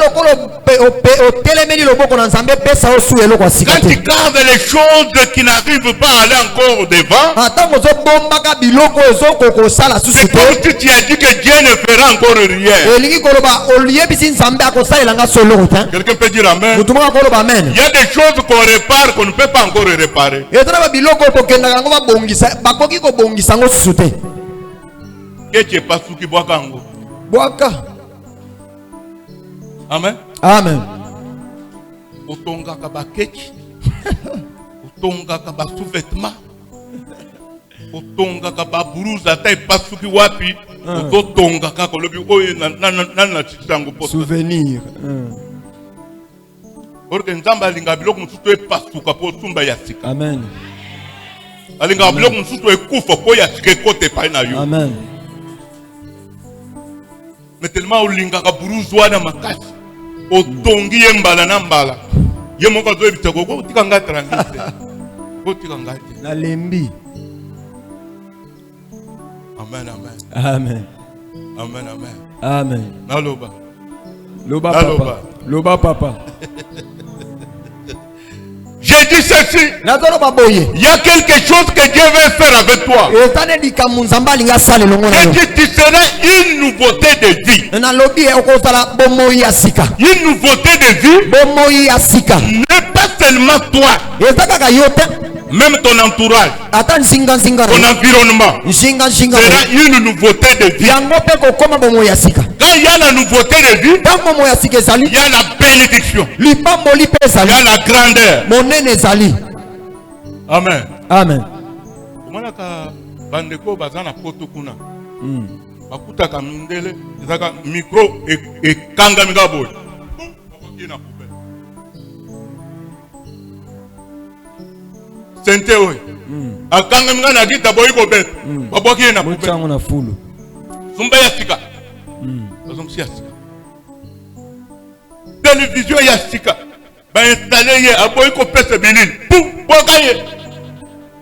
tu gardes les choses qui n'arrivent pas à aller encore devant, c'est comme si tu as dit que Dieu ne fera encore rien. Quelqu'un peut dire amen. Il y a des choses qu'on répare qu'on ne peut pas encore réparer. Amen. Amen. Otonga kaba keki. Otonga kaba sous-vêtements. Otonga kaba brouza ta epasuki wapi. Otonga kaka lobi oyo na chisango posta. Souvenir. Orke nzamba linga biloko musutu epasuka po tumba ya sika. Amen. Alinga biloko musutu ekufa po ya sika kote pa na yo. Amen. Mais tellement olinga ka brouza na makasi. Otongi yembala na mbala. Yemoko zo ebitako ko tikanga tranquille. Ko tikanga te. Na lembi. Amen, amen. Amen. Amen, amen. Amen. Naloba. Loba papa. Loba papa. J'ai dit ceci. Il y a quelque chose que Dieu veut faire avec toi. Et tu seras une nouveauté de vie. Une nouveauté de vie. N'est pas seulement toi. Même ton entourage, ton environnement sera une nouveauté de vie. Quand il y a la nouveauté de vie, il y a la bénédiction, il y a la grandeur. Amen. Amen. Micro et kangamiga. Sente oi. Akanga mga na gita boy ko bet. Baboki na poubelle. Mutsango na fulu. Zumba ya sika. Bazongi ya sika. Télévision ya sika. Ba installer ye aboy ko pesa bilin. Pum, bokaye.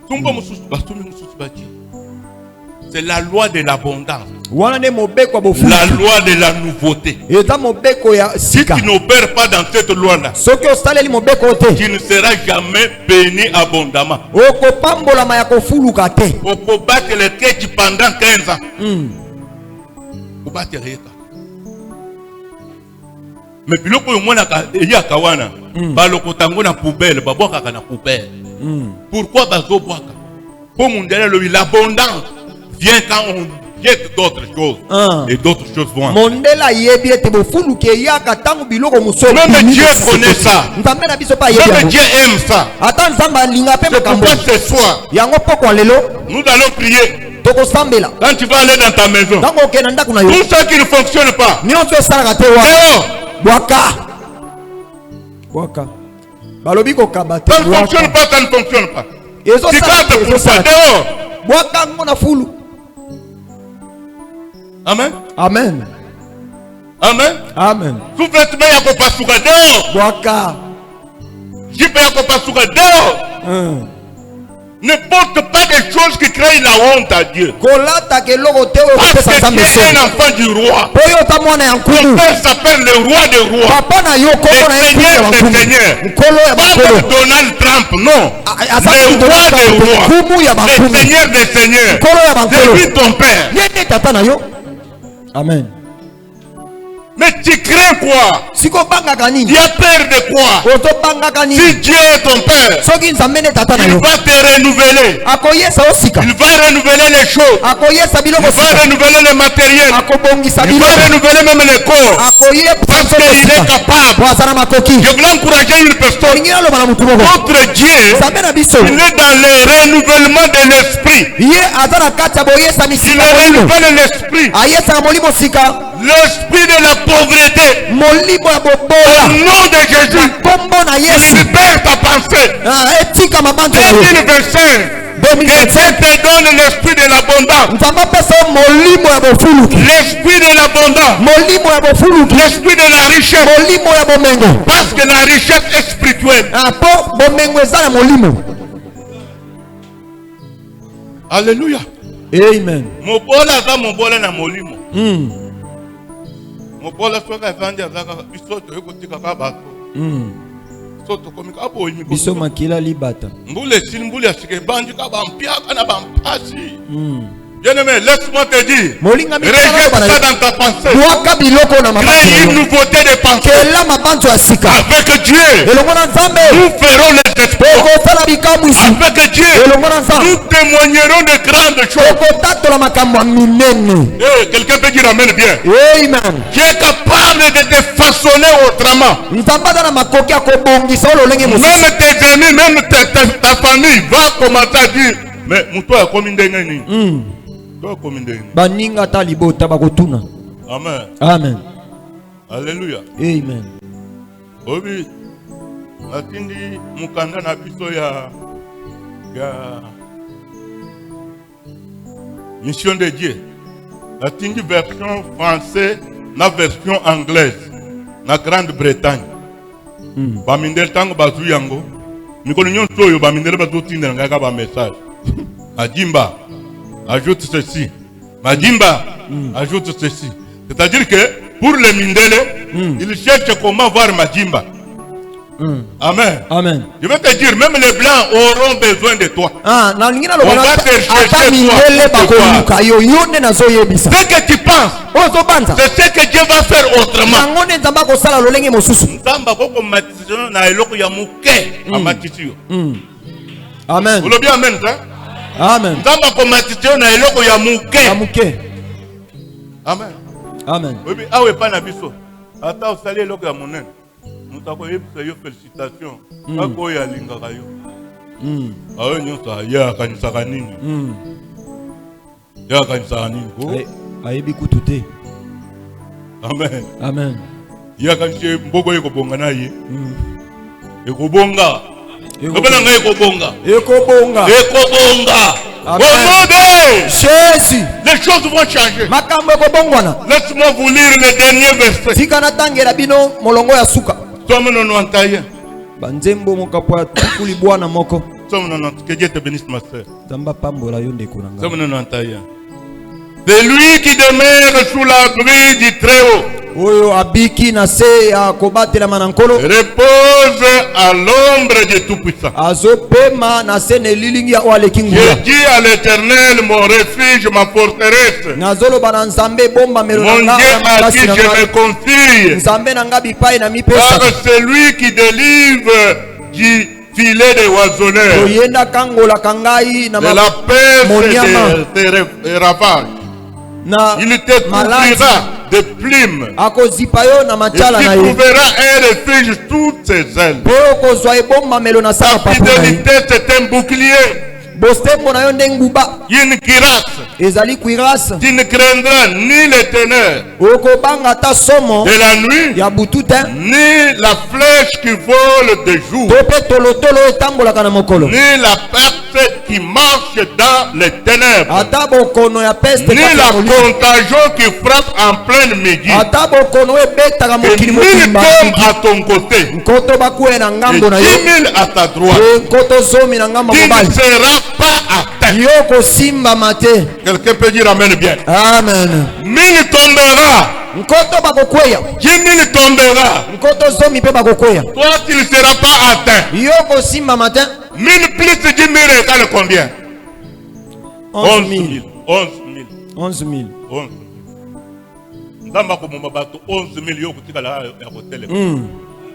Zumba mususu basumi mususu baji. C'est la loi de l'abondance. La loi de la nouveauté. Si tu n'opères pas dans cette loi-là, tu ne seras jamais béni abondamment. On peut battre les quêtes pendant 15 ans. On battre les quêtes. Mais puis le il y a kawana. Balokotango na poubelle, baboka na poubelle. Pourquoi bazoboka? Pour mon derrière l'abondance vient quand on jette d'autres choses. Et d'autres choses vont. Même Dieu connaît ça. Même Dieu aime ça. C'est pourquoi ce soir, nous allons prier. Quand tu vas aller dans ta maison, tout ça qui ne fonctionne pas, balobi ko kabate. Ça ne fonctionne pas, ça ne fonctionne pas. Et ça Tu gardes pour ça dehors. Boaka ngona fulu. Amen. Amen. Amen. Amen. Sous-vêtement yako pasuka dehors. Boaka. Jipe yako pasuka dehors. Ne porte pas des choses qui créent la honte à Dieu. Parce que tu es un enfant du roi. Ton père s'appelle le roi des rois. Le seigneur des seigneurs. Pas Donald Trump, non. Le roi des rois. Le seigneur des seigneurs. C'est lui ton père. Amen. Mais tu crains quoi? Tu as peur de quoi? Si Dieu est ton père, il va te renouveler. Il va renouveler les choses. Il va renouveler le matériel. Il va renouveler même les corps. Parce qu'il est capable. Je voulais encourager une personne. Notre Dieu, il est dans le renouvellement de l'esprit. Il renouvelle l'esprit. L'esprit de la pauvreté. Au nom de Jésus, libère ta pensée. 2025. Que Dieu te donne l'esprit de l'abondance. L'esprit de l'abondance. L'esprit de la richesse. Parce que la richesse est spirituelle. Alléluia. Amen. Biso makila libata. Bien-aimé, laisse-moi te dire, rejette ça dans ta pensée. Crée une nouveauté de pensée. Avec Dieu, nous ferons les exploits. Avec Dieu, nous témoignerons de grandes choses. Quelqu'un peut dire amen bien. Amen. Qui est capable de te façonner autrement. Même tes amis, même ta famille va commencer à dire, mais moutoua comme une dégaine. Baninga talibota bakotuna. Amen. Amen. Alléluia. Amen. Obi atindi mukanda na biso ya mission de Dieu. Atindi version française na version anglaise na Grande-Bretagne. Bamindel tango bazu yango. Mikolo nyonso yo bamindel bazu tinda ngaka ba message. Adimba ajoute ceci. Madimba ajoute ceci. C'est-à-dire que pour les Mindele, ils cherchent comment voir Madimba. Amen. Amen. Je vais te dire, même les blancs auront besoin de toi. On va te chercher toi. Ce que tu penses, c'est ce que Dieu va faire autrement. Amen. Vous le bien, amen, ça? Amen. Amen. Amen. Oui, ah oui, pas nabiso. Attends, salut le gars mon nous t'avons félicitations. Ako ya linga kayo. Ah oui, nous ça ya kanisa kanini. Ya kanisa kanini. Ayebi kututé. Amen. Amen. Ya kanisa mbogo yeko bonga na ye. Eko bonga. Eko bonga. Au nom de Jésus, les choses vont changer. Laisse-moi vous lire le dernier verset. Somme 91. Que Dieu te bénisse, ma soeur. Somme 91. C'est lui qui demeure sous l'abri du Très-Haut. Repose à l'ombre du Tout-Puissant. Je dis à l'Éternel, mon refuge, ma forteresse. Mon Dieu à qui je me confie. Car c'est lui qui délivre du filet des oisonneurs, de la peste des ravages. Il te couvrira de plumes. Et tu trouveras un refuge toutes ses ailes. Ta fidélité c'est un bouclier. Une cuirasse. ezali cuirasse. Tu ne craindras ni les ténèbres Okobanga ta somo de la nuit, ya bututa, ni la flèche qui vole de jour, tope tolotolo etambolaka na mokolo, ni la peste qui marche dans les ténèbres, ata bokono ya peste ni kati la ya molimo, contagion qui frappe en pleine midi. ata bokono ebetaka Et mokili 1000 mobimba, tombent à ton côté, nkoto bakuye na et ngambo na yo, 10 000 à ta droite. nkoto zomi na ngambo Tu ne mobali, seras pas atteint. yo kosimbama te. Quelqu'un peut dire amen bien. Amen. 1000 tombera, Nkoto bakokweya, 10 000 tombera. nkoto zomi pe bakokweya, Toi, tu ne seras pas atteint. yo kosimbama te. 1000 plus 10 000 égale combien? 11 000. 11 000. 11 000. 11 000. Ndamba komoma bato 11 000 yo kotikala ya hôtel.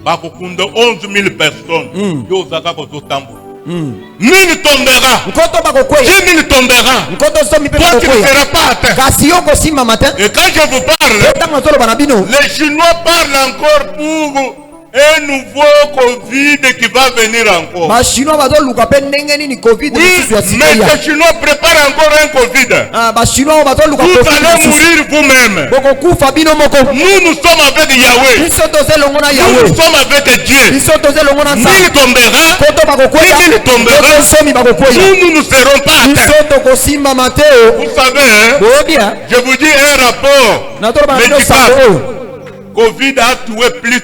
Bakokunda 11 000 personnes. Yo zaka kozotambola. 1000 tombera. Nkoto bakokweya, 10 000 tombera. nkoto zomi pe Toi, tu ne bakokweya, seras pas atteint. kasi yo kosimbama te. Et quand je vous parle, Ntango toloba na bino, les Chinois parlent encore pour un nouveau Covid qui va venir encore. bachinois bazoluka mpe ndenge nini covid Oui, lisusu ya mais sikoya. les Chinois préparent encore un Covid. Bachinois bazoluka Vous covid allez lisusu, mourir vous-même. bokokufa bino moko. Nous sommes avec Yahweh. Biso toza elongo na Nous Yawe, sommes avec Dieu. biso toza elongo na 1000 Nzambe. tombera. Koto bakokweya, 10 000 tombera. koto somi bakokweya, Nous ne serons pas atteints. biso tokosimbama te. Vous savez, hein, Boyebi ya, je vous dis un rapport natoloba na bino médical. sango oyo. Covid a tué plus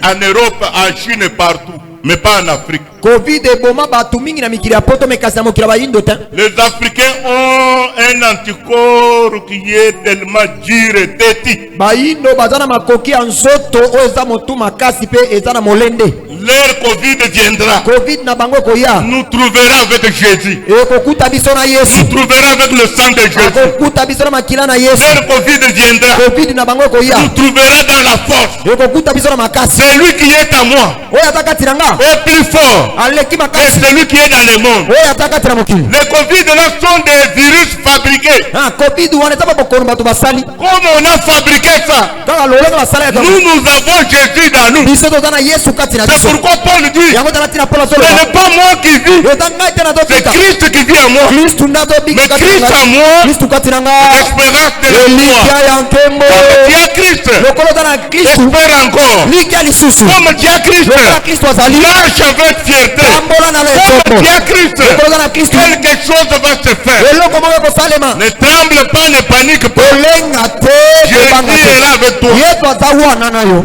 en Europe, en Chine, partout, mais pas en Afrique. Covid eboma bato mingi na mikili ya poto mekasi na mokili ya bayindo te. Les Africains ont un anticorps qui est tellement dur et têtu. Bayindo baza na makoki ya nzoto oyo eza motu makasi mpe eza na molende. Leur Covid viendra. Covid na bango ekoya, Nous trouverons avec Jésus. ekokuta biso na Yesu, Nous trouverons avec le sang de Jésus. ekokuta biso na makila na Yesu. Leur Covid viendra. Covid na bango ekoya, Nous trouverons dans la force. ekokuta biso na makasi. Celui qui est à moi Oyo aza kati na nga est plus fort aleki que makasi, celui qui est dans le monde. oyo aza kati na mokili. Les Covid là sont des virus fabriqués. Covid wana eza babokono bato basali Comme on a fabriqué ça, kaka lolenge basala nous avons Jésus dans nous. biso toza na Yesu kati na C'est biso. pourquoi Paul dit, Yango tala tina pola ce solo n'est pas moi qui vis, eza ngai te c'est nazobika, Christ qui vit en moi. Kristu nazobika Mais kati Christ na en ngai, moi, Kristu kati na nga, l'espérance de l'espoir. elikya ya nkembo. Tu as Christ, Lokolo oza na Kristu, espère encore. likya lisusu. Comme tu as Christ, Lokola Kristu azali, marche avec fierté. tambola na Comme lekombo. tu as Christ, Lokolo oza na Kristu, quelque chose va se faire. eloko moko ekosalema. Ne tremble pas, ne panique pas. Olenga te, Jésus kobanga est te. là avec toi. Yesu aza wana na yo.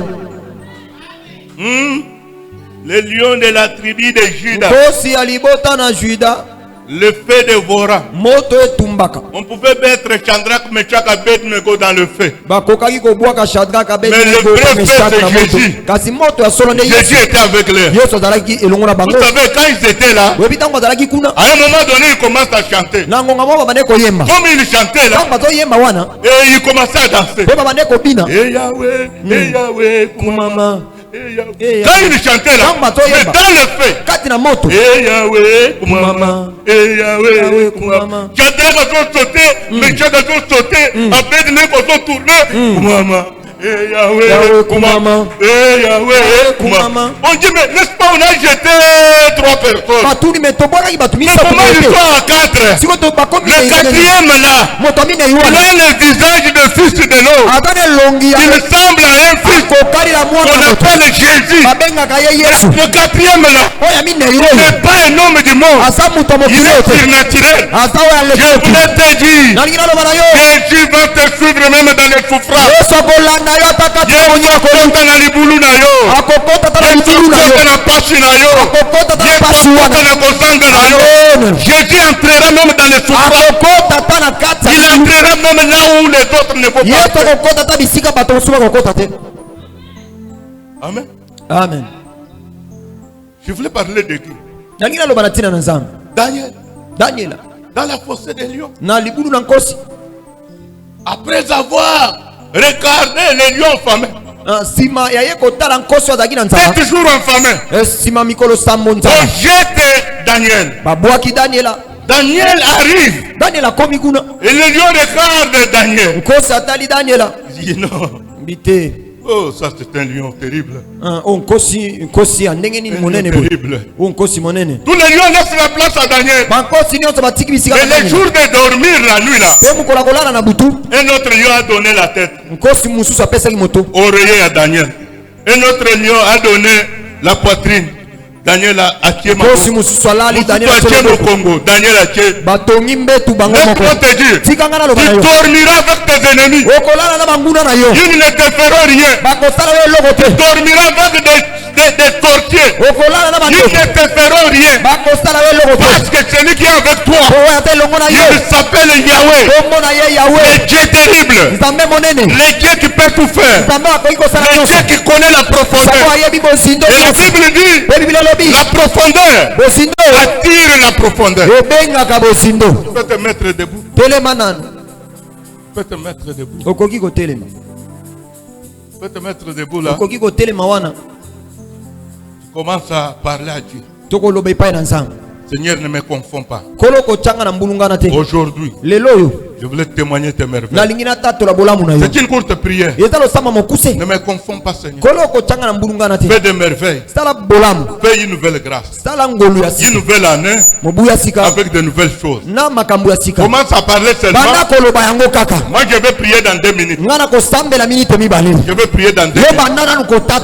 Le lion de la tribu de Juda, Nkosi ya libota na Juda, le feu dévorant. moto etumbaka. On pouvait mettre Chandrak, Meshach, Abednego dans le feu. Bakokaki kobwaka Shadraka, Mais le Abednego, vrai Meshach feu, na c'est moto. Jésus. Kasi moto ya solo nde Jésus Yesu. était avec eux. Yesu azalaki elongo na bango. Vous savez, quand ils étaient là, Oyebi ntango azalaki kuna, à un moment donné, ils commencent à chanter. na ngonga moko babande koyemba. Comme ils chantaient là, Ntango bazoyemba wana, et ils commençaient à danser. mpe babande kobina. Et Yahweh, et Yahweh, Kumama, et Yahweh. Eh, Quand ils chantaient là, Ntango bazoyemba. mais dans le feu, kati na moto. et Yahweh, Kumama. Kumama, et Yahweh, Yahweh, Kumama. Kumama. Chandrak a sauté, Meshach a sauté, Abednego a tourné, Kumama. Et Yahweh, Yahweh, Kumama. Kumama. Et Yahweh, Kumama. Kumama. On dit, mais n'est-ce pas, on a jeté 3 personnes. Batuli me tobwakaki bato Mais misato comment ils boye te. sont à 4? Siko to bakomi Le na ingene. quatrième là, Moto amine il wana. a le visage de fils de l'homme. Aza na elongi ya Il ressemble à un fils kokali la mwana qu'on moto. appelle Jésus. Babengaka ye Yesu. Le quatrième là, Oyo amine n'est oyo. pas un homme du monde. Aza moto Il mokili est oyo te. surnaturel. Aza oyo Je aleki. voulais te dire, Nalingi naloba na yo. Jésus va te suivre même dans les souffrances. Yesu akolanda yo ata kati ya Yesu monyako. akota na libulu na yo. Akokota ata na Yesu libulu na yo. akota na pasi na yo. Akokota ata na Yesu pasi akota wana. na kozanga na yo. Amen. Jésus entrera même dans les souffrances. Akokota ata na kati ya Il libulu. entrera même là où les autres ne vont Yesu pas. akokota ata bisika bato mosusu bakokota te. Amen. Amen. Je voulais parler de qui? Nalingi naloba na ntina na Nzambe. Daniel, Daniela dans la fossée des lions. na libulu na nkosi. Après avoir regardé les lions famés, Sima ya ye kotala nkosi azalaki na nzala. 7 jours enfamés, Sima mikolo sambo on nzala. jette Daniel. Babwaki Daniela. Daniel arrive Daniel akomi kuna. et les lions regardent Daniel. Nkosi atali Daniela. Il dit non, Mbite. Oh, ça c'est un lion terrible. Terrible. Tous les lions laissent la place à Daniel. Et les jours de dormir la nuit là, un autre lion a donné la tête. Oreiller à Daniel. Un autre lion a donné la poitrine. Daniel a tué au Congo. Daniel a tué. Laisse-moi te dire, tu dormiras avec tes ennemis. Ils ne te feront rien. Tu dormiras avec des courtiers. Ils ne te feront rien. Parce que celui qui est avec toi, il s'appelle Yahweh. Le Dieu terrible. Le Dieu qui peut tout faire. Le Dieu qui connaît la profondeur. Et la Bible dit, la profondeur attire la profondeur. Tu peux te mettre debout. Tu peux te mettre debout. Tu peux te mettre debout là. Tu commences à parler à Dieu. Seigneur, ne me confonds pas. Aujourd'hui, je voulais témoigner tes merveilles. C'est une courte prière. Ne me confonds pas, Seigneur. Fais des merveilles. Fais une nouvelle grâce. Une nouvelle année avec de nouvelles choses. Commence à parler seulement. Moi, je vais prier dans 2 minutes. Je vais prier dans 2 minutes.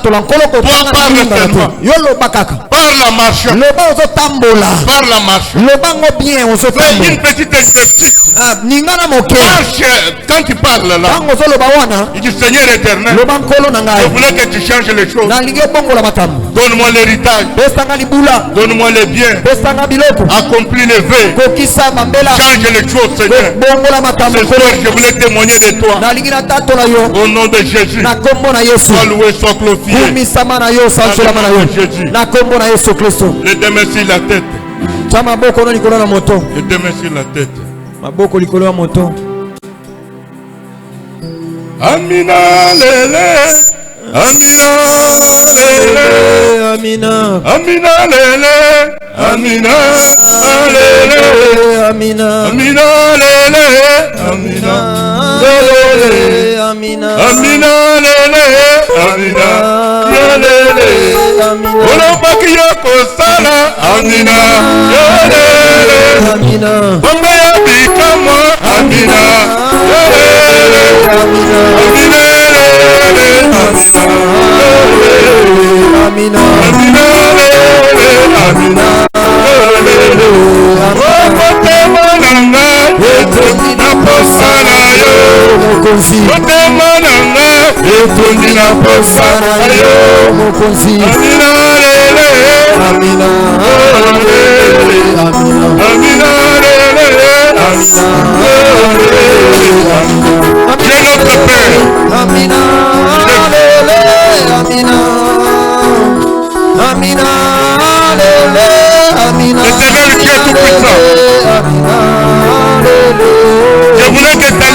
Toi, parle seulement. Parle en marchant. Parle en marchant. Fais une petite exercice. Marche, quand tu parles là, il dit Seigneur éternel, je voulais que tu changes les choses. Donne-moi l'héritage, donne-moi les biens, accomplis les vœux, change les choses, Seigneur. Ce soir, je voulais témoigner de toi. Au nom de Jésus, sois loué, sois glorifié. Les deux mains sur la tête. Les deux mains sur la tête. Amina lele, Amina lele, Amina, Amina lele, Amina lele, Amina, Amina lele, Amina lele, Amina, Amina lele, Amina lele, Olopakia kosala, Amina lele, Amina, Bambaya bikamo, Amina lele, Amina lele, Amina, Amina lele, Amina lele, Motema nanga, etondi na posa na yo. Motema nanga, etondi na posa na yo. Amina lele, Amina, lele, Amina lele, Dieu notre Père. Amina, lele, Amina, Amina, lele, Amina, L'éternel Dieu tout-puissant. Amina.